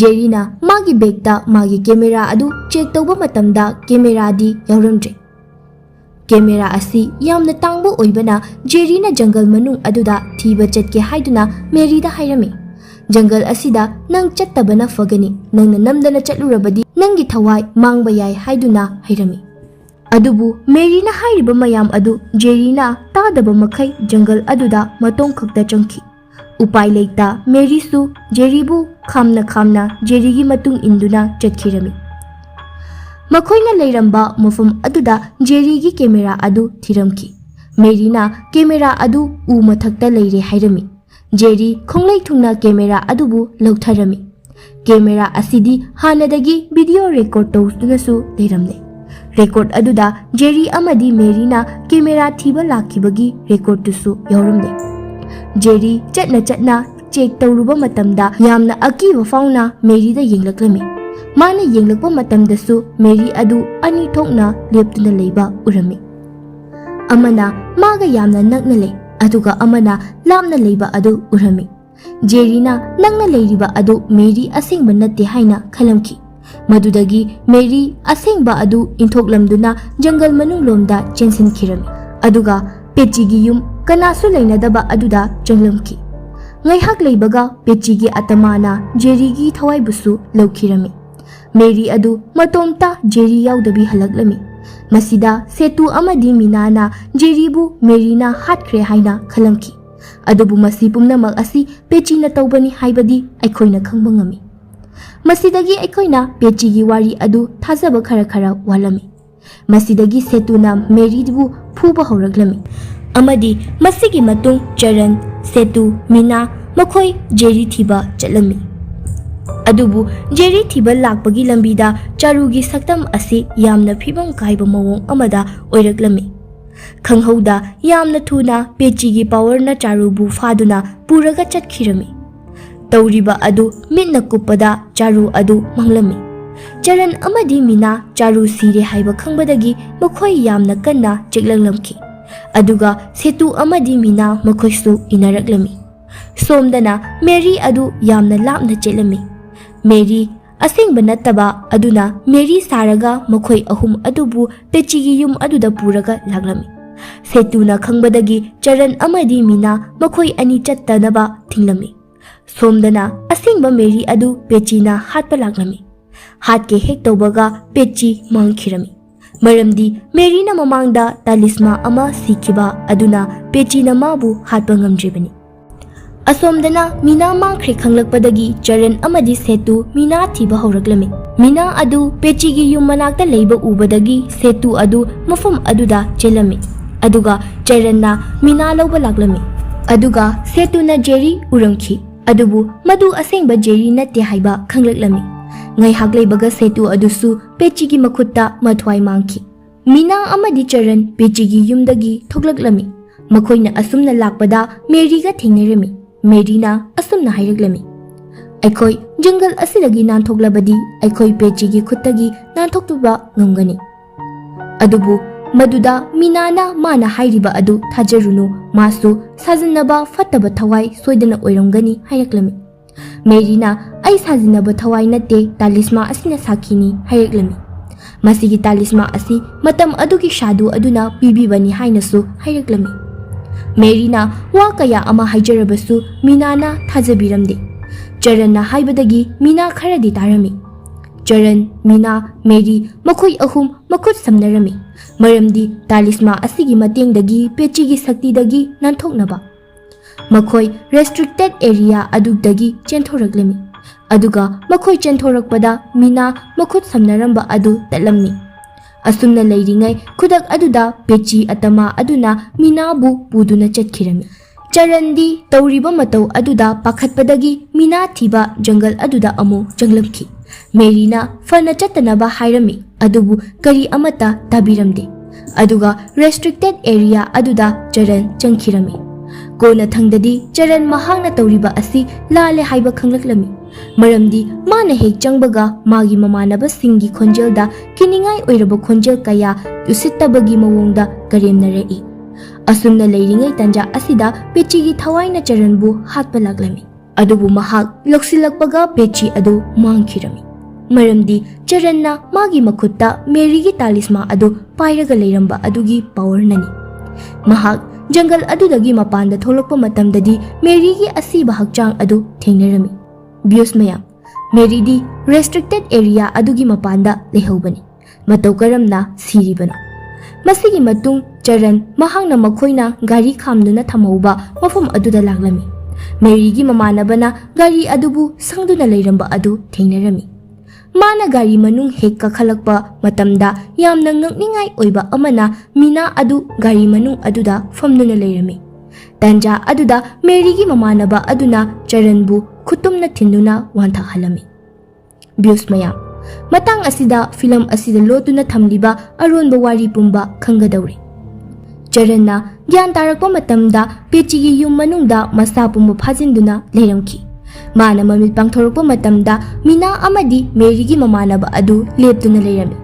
जेरीना मागी बेगता मागी कैमेरा अदु चेक तौबा मतमदा कैमेरा दी यावरमजे कैमेरा असि यामना तांगबो ओइबना जेरीना जंगल मनुंग अदुदा थीबा चटके हाइदुना मेरीदा हाइरमी जंगल असिदा नंग चत्तबना फगनी नंगना नमदना चटलुरबदी नंगी थवाई मांगबा याय हाइदुना हाइरमी अदुबु मेरीना हाइरिबा मयाम अदु जेरीना तादबा मखै जंगल अदुदा मतोंग खक्ता चंखी उपाय लेता मेरीसु जेरीबु खामना खामना जेरीगी मतुंग इंदुना चटखिरमी मखोइना लेरंबा मफम अदुदा जेरीगी कैमेरा अदु थिरमखि मेरीना कैमेरा अदु उ मथक्ता लेरे हाइरमी जेरी खोंगलै थुंगना कैमेरा अदुबु लौथरमी कैमेरा असिदी हानदगी वीडियो रिकॉर्ड तौसुनसु लेरमने रेकॉर्ड अदुदा जेरी अमदी मेरीना कैमेरा थीबा लाखिबगी रेकॉर्ड तुसु यौरमने जेरी चटना चटना चेक तौरुबा मतमदा यामना अकीबा फाउना मेरीदा येंगलक्लमी माना येंगलकपा मतमदसु मेरी अदु अनि थोकना लेप्तुना लेबा उरमी अमना मागा यामना नकना ले अदुगा अमना लामना लेबा अदु उरमी जेरीना नंगना लेरिबा अदु मेरी असेंगबा नत्ते हाइना खलमखि मदुदगी मेरी असेंगबा अदु इंथोकलमदुना जंगल मनुंग लोमदा चेंसिनखिरमी अदुगा पेचीगी yum Kanasu लेनदबा अदुदा चंगलमखि ngaihak leibaga pechigi atamana jerigi thawai busu lawkhirami मेरी अदु मतोमता जेरी याउदबी हलगलमी मसिदा सेतु अमदी मिनाना जेरीबु मेरीना हाटख्रे हाइना खलमखि अदुबु मसी पुमनमक असि पेचीना तौबनी हाइबदी अैखोइना खंबा ngami मसिदगी अैखोइना पेचीगी वारी अदु थाजबा खरा खरा वालमी मसिदगी सेतुना मेरीबु फुबा हौरगलमी अमदी मसिगी मतुंग चरण सेतु मीना मखोइ जेरी थीबा चलमी अदुबु जेरी थीबा लाकपगी लंबीदा चारुगी सक्तम असि यामना फिबम काइबा मवोंग अमदा ओइरगलमी ꯈꯪꯍꯧꯗ ꯌꯥꯝꯅ ꯊꯨꯅ ꯄꯦꯆꯤꯒꯤ ꯄꯥꯋꯔꯅ ꯆꯥꯔꯨꯕꯨ ꯐꯥꯗꯨꯅ ꯄꯨꯔꯒ ꯆꯠꯈꯤꯔꯝꯃꯤ꯫ ꯇꯧꯔꯤꯕ ꯑꯗꯨ ꯃꯤꯠꯅ ꯀꯨꯞꯄꯗ ꯆꯥꯔꯨ ꯑꯗꯨ ꯃꯪꯂꯝꯃꯤ꯫ ꯆꯔꯟ ꯑꯃꯗꯤ ꯃꯤꯅꯥ ꯆꯥꯔꯨ ꯁꯤꯔꯦ ꯍꯥꯏꯕ ꯈꯪꯕꯗꯒꯤ ꯃꯈꯣꯏ ꯌꯥꯝꯅ ꯀꯟꯅ ꯆꯦꯛꯂꯛꯂꯝꯈꯤ꯫ ꯑꯗꯨꯒ ꯁꯦꯇꯨ ꯑꯃꯗꯤ ꯃꯤꯅꯥ ꯃꯈꯣꯏꯁꯨ ꯏꯅꯔꯛꯂꯝꯃꯤ꯫ ꯁꯣꯝꯗꯅ ꯃꯦꯔꯤ ꯑꯗꯨ ꯌꯥꯝꯅ ꯂꯥꯞꯅ ꯆꯦꯜꯂꯝꯃꯤ꯫ ꯃꯦꯔꯤ ꯑꯁꯦꯡꯕ ꯅꯠꯇꯕ ꯑꯗꯨꯅ ꯃꯦꯔꯤ ꯁꯥꯔꯒ ꯃꯈꯣꯏ ꯑꯍꯨꯝ ꯑꯗꯨꯕꯨ ꯄꯦꯆꯤꯒꯤ ꯌꯨꯝ ꯑꯗꯨꯗ ꯄꯨꯔꯒ ꯂꯥꯛꯂꯝꯃꯤ꯫ ꯁꯦꯇꯨꯅ ꯈꯪꯕꯗꯒꯤ ꯆꯔꯟ ꯑꯃꯗꯤ ꯃꯤꯅꯥ ꯃꯈꯣꯏ ꯑꯅꯤ ꯆꯠꯇꯅꯕ ꯊꯤꯡꯂꯝꯃꯤ꯫ ꯁꯣꯝꯗꯅ ꯑꯁꯦꯡꯕ ꯃꯦꯔꯤ ꯑꯗꯨ ꯄꯦꯆꯤꯅ ꯍꯥꯠꯄ ꯂꯥꯛꯂꯝꯃꯤ꯫ ꯍꯥꯠꯀꯦ ꯍꯦꯛ ꯇꯧꯕꯒ ꯄꯦꯆꯤ ꯃꯥꯡꯈꯤꯔꯝꯃꯤ꯫ ꯃꯔꯝꯗꯤ ꯃꯦꯔꯤꯅ ꯃꯃꯥꯡꯗ ꯇꯥꯂꯤꯁꯃꯥ ꯑꯃ ꯁꯤꯈꯤꯕ ꯑꯗꯨꯅ ꯄꯦꯆꯤꯅ ꯃꯥꯕꯨ ꯍꯥꯠꯄ ꯉꯝꯗ꯭ꯔꯤꯕꯅꯤ꯫ ꯑꯁꯣꯝꯗꯅ ꯃꯤꯅꯥ ꯃꯥꯡꯈ꯭ꯔꯦ ꯈꯪꯂꯛꯄꯗꯒꯤ ꯆꯔꯟ ꯑꯃꯗꯤ ꯁꯦꯇꯨ ꯃꯤꯅꯥ ꯊꯤꯕ ꯍꯧꯔꯛꯂꯝꯃꯤ꯫ ꯃꯤꯅꯥ ꯑꯗꯨ ꯄꯦꯆꯤꯒꯤ ꯌꯨꯝ ꯃꯅꯥꯛꯇ ꯂꯩꯕ ꯎꯕꯗꯒꯤ ꯁꯦꯇꯨ ꯑꯗු ꯃꯐꯝ ꯑꯗꯨꯗ ꯆꯦꯜꯂꯝꯃꯤ꯫ ꯑꯗꯨꯒ ꯆꯔꯟꯅ ꯃꯤꯅꯥ ꯂꯧꯕ ꯂꯥꯛꯂꯝꯃꯤ꯫ ꯑꯗꯨꯒ ꯁꯦꯇꯨꯅ ꯖꯦꯔꯤ ꯎꯔꯝꯈꯤ꯫ ꯑꯗꯨꯕꯨ ꯃꯗꯨ ꯑꯁꯦꯡꯕ ꯖꯦꯔꯤ ꯅꯠꯇꯦ ꯍꯥꯏꯕ ꯈꯪꯂꯛꯂꯝꯃꯤ꯫ ꯉꯥꯏꯍꯥꯛ ꯂꯩꯕꯒ ꯁꯦꯇꯨ ꯑꯗꯨꯁꯨ ꯄꯦꯆꯤꯒꯤ ꯃꯈꯨꯠꯇ ꯃꯊ꯭ꯋꯥꯏ ꯃꯥꯡꯈꯤ꯫ ꯃꯤꯅꯥ ꯑꯃꯗꯤ ꯆꯔꯟ ꯄꯦꯆꯤꯒꯤ ꯌꯨꯝꯗꯒꯤ ꯊꯣꯛꯂꯛꯂꯝꯃꯤ꯫ ꯃꯈꯣꯏꯅ ꯑꯁꯨꯝꯅ ꯂꯥꯛꯄꯗ ꯃꯦꯔꯤꯒ ꯊꯦꯡꯅꯔꯝꯃꯤ꯫ ꯃꯦꯔꯤꯅ ꯑꯁꯨꯝꯅ ꯍꯥꯏꯔꯛꯂꯝꯃꯤ, "ꯑꯩꯈꯣꯏ ꯖꯪꯒꯜ ꯑꯁꯤꯗꯒꯤ ꯅꯥꯟꯊꯣꯛꯂꯕꯗꯤ ꯑꯩꯈꯣꯏ ꯄꯦꯆꯤꯒꯤ ꯈꯨꯠꯇꯒꯤ ꯅꯥꯟꯊꯣꯛꯇꯨꯕ ꯉꯝꯒꯅꯤ꯫ ꯑꯗꯨꯕꯨ ꯃꯗꯨꯗ ꯃꯤꯅꯥꯅ ꯃꯥꯅ ꯍꯥꯏꯔꯤꯕ ꯑꯗꯨ ꯊꯥꯖꯔꯨꯅꯨ, ꯃꯥꯁꯨ ꯁꯥꯖꯤꯟꯅꯕ ꯐꯠꯇꯕ ꯊꯋꯥꯏ ꯁꯣꯏꯗꯅ ꯑꯣꯏꯔꯝꯒꯅꯤ" ꯍꯥꯏꯔꯛꯂꯝꯃꯤ꯫ ꯃꯦꯔꯤꯅ "ꯑꯩ ꯁꯥꯖꯤꯟꯅꯕ ꯊꯋꯥꯏ ꯅꯠꯇꯦ, ꯇꯥꯂꯤꯁꯃꯥ ꯑꯁꯤꯅ ꯁꯥꯈꯤꯅꯤ" ꯍꯥꯏꯔꯛꯂꯝꯃꯤ꯫ ꯃꯁꯤꯒꯤ ꯇꯥꯂꯤꯁꯃꯥ ꯑꯁꯤ ꯃꯇꯝ ꯑꯗꯨꯒꯤ ꯁꯥꯗꯨ ꯑꯗꯨꯅ ꯄꯤꯕꯤꯕꯅꯤ ꯍꯥꯏꯅꯁꯨ ꯍꯥꯏꯔꯛꯂꯝꯃꯤ꯫ ꯃꯦꯔꯤꯅ ꯋꯥ ꯀꯌꯥ ꯑꯃ ꯍꯥꯏꯖꯔꯕꯁꯨ ꯃꯤꯅꯥꯅ ꯊꯥꯖꯕꯤꯔꯝꯗꯦ꯫ ꯆꯔꯟꯅ ꯍꯥꯏꯕꯗꯒꯤ ꯃꯤꯅꯥ ꯈꯔꯗꯤ ꯇꯥꯔꯝꯃꯤ꯫ ꯆꯔꯟ, ꯃꯤꯅꯥ, ꯃꯦꯔꯤ ꯃꯈꯣꯏ ꯑꯍꯨꯝ ꯃꯈꯨꯠ ꯁꯝꯅꯔꯝꯃꯤ꯫ ꯃꯔꯝꯗꯤ ꯇꯥꯂꯤꯁꯃꯥ ꯑꯁꯤꯒꯤ ꯃꯇꯦꯡꯗꯒꯤ ꯄꯦꯆꯤꯒꯤ ꯁꯛꯇꯤꯗꯒꯤ ꯅꯥꯟꯊꯣꯛꯅꯕ ꯃꯈꯣꯏ ꯔꯦꯁꯇ꯭ꯔꯤꯛꯇꯦꯗ ꯑꯦꯔꯤꯌꯥ ꯑꯗꯨꯗꯒꯤ ꯆꯦꯟꯊꯣꯔꯛꯂꯝꯃꯤ꯫ ꯑꯗꯨꯒ ꯃꯈꯣꯏ ꯆꯦꯟꯊꯣꯔꯛꯄꯗ ꯃꯤꯅꯥ ꯃꯈꯨꯠ ꯁꯝꯅꯔꯝꯕ ꯑꯗꯨ ꯇꯠꯂꯝꯃꯤ꯫ ꯑꯁꯨꯝꯅ ꯂꯩꯔꯤꯉꯩ ꯈꯨꯗꯛ ꯑꯗꯨꯗ ꯄꯦꯆꯤ ꯑꯇꯃꯥ ꯑꯗꯨꯅ ꯃꯤꯅꯥꯕꯨ ꯄꯨꯗꯨꯅ ꯆꯠꯈꯤꯔꯝꯃꯤ꯫ ꯆꯔꯟꯗꯤ ꯇꯧꯔꯤꯕ ꯃꯇꯧ ꯑꯗꯨꯗ ꯄꯥꯈꯠꯄꯗꯒꯤ ꯃꯤꯅꯥ ꯊꯤꯕ ꯖꯪꯒꯜ ꯑꯗꯨꯗ ꯑꯃꯨꯛ ꯆꯪꯂꯝꯈꯤ꯫ ꯃꯦꯔꯤꯅ ꯐꯅ ꯆꯠꯇꯅꯕ ꯍꯥꯏꯔꯝꯃꯤ, ꯑꯗꯨꯕꯨ ꯀꯔꯤ ꯑꯃꯠꯇ ꯇꯥꯕꯤꯔꯝꯗꯦ꯫ ꯑꯗꯨꯒ ꯔꯦꯁꯇ꯭ꯔꯤꯛꯇꯦꯗ ꯑꯦꯔꯤꯌꯥ ꯑꯗꯨꯗ ꯆꯔꯟ ꯆꯪꯈꯤꯔꯝꯃꯤ꯫ ꯀꯣꯟꯅꯊꯪꯗꯗꯤ ꯆꯔꯟ ꯃꯍꯥꯛꯅ ꯇꯧꯔꯤꯕ ꯑꯁꯤ ꯂꯥꯜꯂꯦ ꯍꯥꯏꯕ ꯈꯪꯂꯛꯂꯝꯃꯤ꯫ ꯃꯔꯝꯗꯤ ꯃꯥꯅ ꯍꯦꯛ ꯆꯪꯕꯒ ꯃꯥꯒꯤ ꯃꯃꯥꯟꯅꯕꯁꯤꯡꯒꯤ ꯈꯣꯟꯖꯦꯜꯗ ꯀꯤꯅꯤꯡꯉꯥꯏ ꯑꯣꯏꯔꯕ ꯈꯣꯟꯖꯦꯜ ꯀꯌꯥ ꯎꯁꯤꯠꯇꯕꯒꯤ ꯃꯑꯣꯡꯗ ꯀꯔꯦꯝꯅꯔꯛꯏ꯫ ꯑꯁꯨꯝꯅ ꯂꯩꯔꯤꯉꯩ ꯇꯥꯟꯖꯥ ꯑꯁꯤꯗ ꯄꯦꯆꯤꯒꯤ ꯊꯋꯥꯏꯅ ꯆꯔꯟꯕꯨ ꯍꯥꯠꯄ ꯂꯥꯛꯂꯝꯃꯤ꯫ ꯑꯗꯨꯕꯨ ꯃꯍꯥꯛ ꯂꯧꯁꯤꯜꯂꯛꯄꯒ ꯄꯦꯆꯤ ꯑꯗꯨ ꯃꯥꯡꯈꯤꯔꯝꯃꯤ꯫ ꯃꯔꯝꯗꯤ ꯆꯔꯟꯅ ꯃꯥꯒꯤ ꯃꯈꯨꯠꯇ ꯃꯦꯔꯤꯒꯤ ꯇꯥꯂꯤꯁꯃꯥ ꯑꯗꯨ ꯄꯥꯏꯔꯒ ꯂꯩꯔꯝꯕ ꯑꯗꯨꯒꯤ ꯄꯥꯋꯔꯅꯅꯤ꯫ ꯃꯍꯥꯛ ꯖꯪꯒꯜ ꯑꯗꯨꯗꯒꯤ ꯃꯄꯥꯟꯗ ꯊꯣꯛꯂꯛꯄ ꯃꯇꯝꯗꯗꯤ ꯃꯦꯔꯤꯒꯤ ꯑꯁꯤꯕ ꯍꯛꯆꯥꯡ ꯑꯗꯨ ꯊꯦꯡꯅꯔꯝꯃꯤ꯫ ꯚ꯭ꯌꯨꯁ ꯃꯌꯥꯝ, ꯃꯦꯔꯤꯗꯤ ꯔꯦꯁꯇ꯭ꯔꯤꯛꯇꯦꯗ ꯑꯦꯔꯤꯌా ꯑꯗꯨꯒꯤ ꯃꯄꯥꯟꯗ ꯂꯩꯍꯧꯕꯅꯤ꯫ ꯃꯇꯧ ꯀꯔꯝꯅ ꯁꯤꯔꯤꯕꯅꯣ? ꯃꯁꯤꯒꯤ ꯃꯇꯨꯡ ꯆꯔꯟ ꯃꯍꯥꯛꯅ ꯃꯈꯣꯏꯅ ꯒꯥꯔꯤ ꯈꯥꯝꯗꯨꯅ ꯊꯝꯍꯧꯕ ꯃꯐꯝ ꯑꯗꯨꯗ ꯂꯥꯛꯂꯝꯃꯤ꯫ ꯃꯦꯔꯤꯒꯤ ꯃꯃꯥꯟꯅꯕꯅ ꯒꯥꯔꯤ ꯑꯗꯨꯕꯨ ꯁꯪꯗꯨꯅ ꯂꯩꯔꯝꯕ ꯑꯗꯨ ꯊꯦꯡꯅꯔꯝꯃꯤ꯫ ꯃꯥꯅ ꯒꯥꯔꯤ ꯃꯅꯨꯡ ꯍꯦꯛ ꯀꯥꯈꯠꯂꯛꯄ ꯃꯇꯝꯗ ꯌꯥꯝꯅ ꯉꯛꯅꯤꯡꯉꯥꯏ ꯑꯣꯏꯕ ꯑꯃꯅ ꯃꯤꯅꯥ ꯑꯗꯨ ꯒꯥꯔꯤ ꯃꯅꯨꯡ ꯑꯗꯨꯗ ꯐꯝꯗꯨꯅ ꯂꯩꯔꯝꯃꯤ꯫ ꯇꯥꯟꯖꯥ ꯑꯗꯨꯗ ꯃꯦꯔꯤꯒꯤ ꯃꯃꯥꯟꯅꯕ ꯑꯗꯨꯅ ꯆꯔꯟꯕꯨ ꯈꯨꯠꯇꯨꯝꯅ ꯊꯤꯟꯗꯨꯅ ꯋꯥꯟꯊꯍꯜꯂꯝꯃꯤ꯫ ꯚ꯭ꯌꯨꯁ ꯃꯌꯥꯝ, ꯃꯇꯥꯡ ꯑꯁꯤꯗ ꯐꯤꯂꯝ ꯑꯁꯤꯗ ꯂꯣꯠꯇꯨꯅ ꯊꯝꯂꯤꯕ ꯑꯔꯣꯟꯕ ꯋꯥꯔꯤ ꯄꯨꯝꯕ ꯈꯪꯒꯗꯧꯔꯤ꯫ ꯆꯔꯟꯅ ꯒ꯭ꯌꯥꯟ ꯇꯥꯔꯛꯄ ꯃꯇꯝꯗ ꯄꯦꯆꯤꯒꯤ ꯌꯨꯝ ꯃꯅꯨꯡꯗ ꯃꯁꯥ ꯄꯨꯝꯕ ꯐꯥꯖꯤꯟꯗꯨꯅ ꯂꯩꯔꯝꯈꯤ꯫ ꯃꯥꯅ ꯃꯃꯤꯠ ꯄꯥꯡꯊꯣꯔꯛꯄ ꯃꯇꯝꯗ ꯃꯤꯅꯥ ꯑꯃꯗꯤ ꯃꯦꯔꯤꯒꯤ ꯃꯃꯥꯟꯅꯕ ꯑꯗꯨ ꯂꯦꯞꯇꯨꯅ ꯂꯩꯔꯝꯃꯤ꯫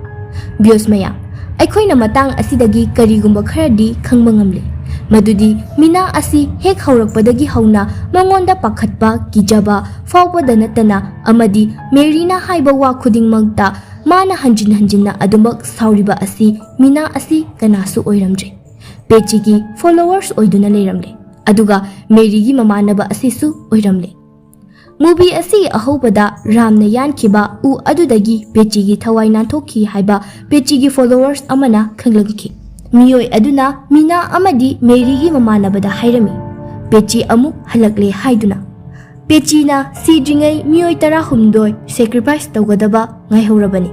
ꯚ꯭ꯌꯨꯁ ꯃꯌꯥꯝ, ꯑꯩꯈꯣꯏꯅ ꯃꯇꯥꯡ ꯑꯁꯤꯗꯒꯤ ꯀꯔꯤꯒꯨꯝꯕ ꯈꯔꯗꯤ ꯈꯪꯕ ꯉꯝꯂꯦ꯫ ꯃꯗꯨꯗꯤ ꯃꯤꯅꯥ ꯑꯁꯤ ꯍꯦꯛ ꯍꯧꯔꯛꯄꯗꯒꯤ ꯍꯧꯅ ꯃꯉꯣꯟꯗ ꯄꯥꯈꯠꯄ, ꯀꯤꯖꯕ ꯐꯥꯎꯕꯗ ꯅꯠꯇꯅ ꯑꯃꯗꯤ ꯃꯦꯔꯤꯅ ꯍꯥꯏꯕ ꯋꯥ ꯈꯨꯗꯤꯡꯃꯛꯇ ꯃꯥꯅ ꯍꯟꯖꯤꯟ ꯍꯟꯖꯤꯟꯅ ꯑꯗꯨꯃꯛ ꯁꯥꯎꯔꯤꯕ ꯑꯁꯤ ꯃꯤꯅꯥ ꯑꯁꯤ ꯀꯅꯥꯁꯨ ꯑꯣꯏꯔꯝꯗ꯭ꯔꯦ꯫ ꯄꯦꯆꯤꯒꯤ ꯐꯣꯂꯣꯋꯔꯁ ꯑꯣꯏꯗꯨꯅ ꯂꯩꯔꯝꯂꯦ꯫ ꯑꯗꯨꯒ ꯃꯦꯔꯤꯒꯤ ꯃꯃꯥꯟꯅꯕ ꯑꯁꯤꯁꯨ ꯑꯣꯏꯔꯝꯂꯦ꯫ ꯃꯨꯚꯤ ꯑꯁꯤꯒꯤ ꯑꯍꯧꯕꯗ ꯔꯥꯝꯅ ꯌꯥꯟꯈꯤꯕ ꯎ ꯑꯗꯨꯗꯒꯤ ꯄꯦꯆꯤꯒꯤ ꯊꯋꯥꯏ ꯅꯥꯟꯊꯣꯛꯈꯤ ꯍꯥꯏꯕ ꯄꯦꯆꯤꯒꯤ ꯐꯣꯂꯣꯋꯔꯁ ꯑꯃꯅ ꯈꯪꯂꯛꯈꯤ꯫ ꯃꯤꯑꯣꯏ ꯑꯗꯨꯅ ꯃꯤꯅꯥ ꯑꯃꯗꯤ ꯃꯦꯔꯤꯒꯤ ꯃꯃꯥꯟꯅꯕꯗ ꯍꯥꯏꯔꯝꯃꯤ, ꯄꯦꯆꯤ ꯑꯃꯨꯛ ꯍꯜꯂꯛꯂꯦ ꯍꯥꯏꯗꯨꯅ꯫ ꯄꯦꯆꯤꯅ ꯁꯤꯗ꯭ꯔꯤꯉꯩ ꯃꯤꯑꯣꯏ 13 ꯁꯦꯀ꯭ꯔꯤꯐꯥꯏꯁ ꯇꯧꯒꯗꯕ ꯉꯥꯏꯍꯧꯔꯕꯅꯤ꯫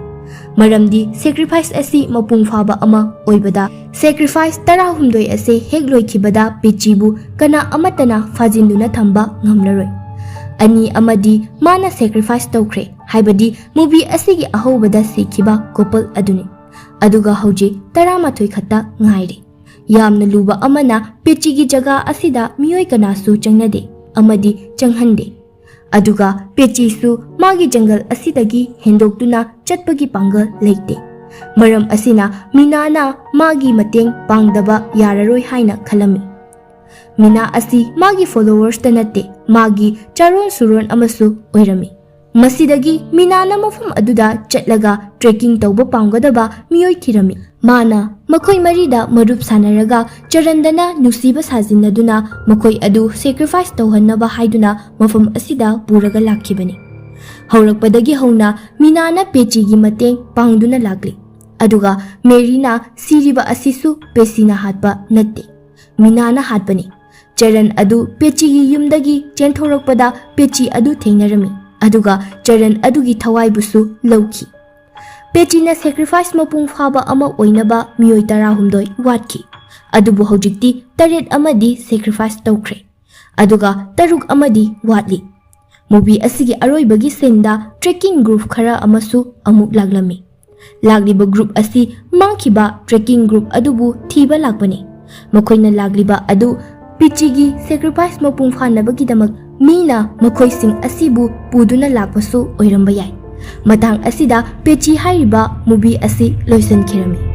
ꯃꯔꯝꯗꯤ ꯁꯦꯀ꯭ꯔꯤꯐꯥꯏꯁ ꯑꯁꯤ ꯃꯄꯨꯡ ꯐꯥꯕ ꯑꯃ ꯑꯣꯏꯕꯗ ꯁꯦꯀ꯭ꯔꯤꯐꯥꯏꯁ 13 ꯑꯁꯤ ꯍꯦꯛ ꯂꯣꯏꯈꯤꯕꯗ ꯄꯦꯆꯤꯕు ꯀꯅꯥ ꯑꯃꯠꯇꯅ ꯐꯥꯖꯤꯟꯗꯨꯅ ꯊꯝꯕ ꯉꯝꯂꯔꯣꯏ꯫ ꯑꯅꯤ ꯑꯃꯗꯤ ꯃꯥꯅ ꯁꯦꯀ꯭ꯔꯤꯐꯥꯏꯁ ꯇꯧꯈ꯭ꯔꯦ ꯍꯥꯏꯕꯗꯤ ꯃꯨꯚꯤ ꯑꯁꯤꯒꯤ ꯑꯍꯧꯕꯗ ꯁꯤꯈꯤꯕ ꯀꯣꯄꯜ ꯑꯗꯨꯅꯤ꯫ ꯑꯗꯨꯒ ꯍꯧꯖꯤꯛ 11 ꯈꯛꯇ ꯉꯥꯏꯔꯦ꯫ ꯌꯥꯝꯅ ꯂꯨꯕ ꯑꯃꯅ ꯄꯦꯆꯤꯒꯤ ꯖꯒꯥ ꯑꯁꯤꯗ ꯃꯤꯑꯣꯏ ꯀꯅꯥꯁꯨ ꯆꯪꯅꯗꯦ ꯑꯃꯗꯤ ꯆꯪꯍꯟꯗꯦ꯫ ꯑꯗꯨꯒ ꯄꯦꯆꯤꯁꯨ ꯃꯥꯒꯤ ꯖꯪꯒꯜ ꯑꯁꯤꯗꯒꯤ ꯍꯦꯟꯗꯣꯛꯇꯨꯅ ꯆꯠꯄꯒꯤ ꯄꯥꯡꯒꯜ ꯂꯩꯇꯦ꯫ ꯃꯔꯝ ꯑꯁꯤꯅ ꯃꯤꯅꯥꯅ ꯃꯥꯒꯤ ꯃꯇꯦꯡ ꯄꯥꯡꯗꯕ ꯌꯥꯔꯔꯣꯏ ꯍꯥꯏꯅ ꯈꯜꯂꯝꯃꯤ꯫ ꯃꯤꯅꯥ ꯑꯁꯤ ꯃꯥꯒꯤ ꯐꯣꯂꯣꯋꯔꯁꯇ ꯅꯠꯇꯦ, ꯃꯥꯒꯤ ꯆꯥꯔꯣꯟ ꯁꯨꯔꯣꯟ ꯑꯃꯁꯨ ꯑꯣꯏꯔꯝꯃꯤ꯫ ꯃꯁꯤꯗꯒꯤ ꯃꯤꯅꯥꯅ ꯃꯐꯝ ꯑꯗꯨꯗ ꯆꯠꯂꯒ ꯇ꯭ꯔꯦꯀꯤꯡ ꯇꯧꯕ ꯄꯥꯝꯒꯗꯕ ꯃꯤꯑꯣꯏ ꯊꯤꯔꯝꯃꯤ꯫ ꯃꯥꯅ ꯃꯈꯣꯏ ꯃꯔꯤꯗ ꯃꯔꯨꯞ ꯁꯥꯅꯔꯒ ꯆꯔꯟꯗꯅ ꯅꯨꯡꯁꯤꯕ ꯁꯥꯖꯤꯟꯅꯗꯨꯅ ꯃꯈꯣꯏ ꯑꯗꯨ ꯁꯦꯀ꯭ꯔꯤꯐꯥꯏꯁ ꯇꯧꯍꯟꯅꯕ ꯍꯥꯏꯗꯨꯅ ꯃꯐꯝ ꯑꯁꯤꯗ ꯄꯨꯔꯒ ꯂꯥꯛꯈꯤꯕꯅꯤ꯫ ꯍꯧꯔꯛꯄꯗꯒꯤ ꯍꯧꯅ ꯃꯤꯅꯥꯅ ꯄꯦꯆꯤꯒꯤ ꯃꯇꯦꯡ ꯄꯥꯡꯗꯨꯅ ꯂꯥꯛꯂꯤ꯫ ꯑꯗꯨꯒ ꯃꯦꯔꯤꯅ ꯁꯤꯔꯤꯕ ꯑꯁꯤꯁꯨ ꯄꯦꯆꯤꯅ ꯍꯥꯠꯄ ꯅꯠꯇꯦ, ꯃꯤꯅꯥꯅ ꯍꯥꯠꯄꯅꯤ꯫ ꯆꯔꯟ ꯑꯗꯨ ꯄꯦꯆꯤꯒꯤ ꯌꯨꯝꯗꯒꯤ ꯆꯦꯟꯊꯣꯔꯛꯄꯗ ꯄꯦꯆꯤ ꯑꯗꯨ ꯊꯦꯡꯅꯔꯝꯃꯤ, ꯑꯗꯨꯒ ꯆꯔꯟ ꯑꯗꯨꯒꯤ ꯊꯋꯥꯏꯕꯨꯁꯨ ꯂꯧꯈꯤ꯫ ꯄꯦꯆꯤꯅ ꯁꯦꯀ꯭ꯔꯤꯐꯥꯏꯁ ꯃꯄꯨꯡ ꯐꯥꯕ ꯑꯃ ꯑꯣꯏꯅꯕ ꯃꯤꯑꯣꯏ 16 ꯋꯥꯠꯈꯤ, ꯑꯗꯨꯕꯨ ꯍꯧꯖꯤꯛꯇꯤ 7 ꯑꯃꯗꯤ ꯁꯦꯀ꯭ꯔꯤꯐꯥꯏꯁ ꯇꯧꯈ꯭ꯔꯦ, ꯑꯗꯨꯒ 3 ꯑꯃꯗꯤ ꯋꯥꯠꯂꯤ꯫ ꯃꯨꯚꯤ ꯑꯁꯤꯒꯤ ꯑꯔꯣꯏꯕꯒꯤ ꯁꯤꯟꯗ ꯇ꯭ꯔꯦꯀꯤꯡ ꯒ꯭ꯔꯨꯞ ꯈꯔ ꯑꯃꯁꯨ ꯑꯃꯨꯛ ꯂꯥꯛꯂꯝꯃꯤ꯫ ꯂꯥꯛꯂꯤꯕ ꯒ꯭ꯔꯨꯞ ꯑꯁꯤ ꯃꯥꯡꯈꯤꯕ ꯇ꯭ꯔꯦꯀꯤꯡ ꯒ꯭ꯔꯨꯞ ꯑꯗꯨꯕꯨ ꯊꯤꯕ ꯂꯥꯛꯄꯅꯤ꯫ ꯃꯈꯣꯏꯅ ꯂꯥꯛꯂꯤꯕ ꯑꯗꯨ ꯄꯦꯆꯤꯒꯤ ꯁꯦꯀ꯭ꯔꯤꯐꯥꯏꯁ ꯃꯄꯨꯡ ꯐꯥꯅꯕꯒꯤꯗꯃꯛ ꯃꯤꯅ ꯃꯈꯣꯏꯁꯤꯡ ꯑꯁꯤꯕꯨ ꯄꯨꯗꯨꯅ ꯂꯥꯛꯄꯁꯨ ꯑꯣꯏꯔꯝꯕ ꯌꯥꯏ꯫ ꯃꯇꯥꯡ ꯑꯁꯤꯗ ꯄꯦꯆꯤ ꯍꯥꯏꯔꯤꯕ ꯃꯨꯚꯤ ꯑꯁꯤ ꯂꯣꯏꯁꯤꯟꯈꯤꯔꯝꯃꯤ꯫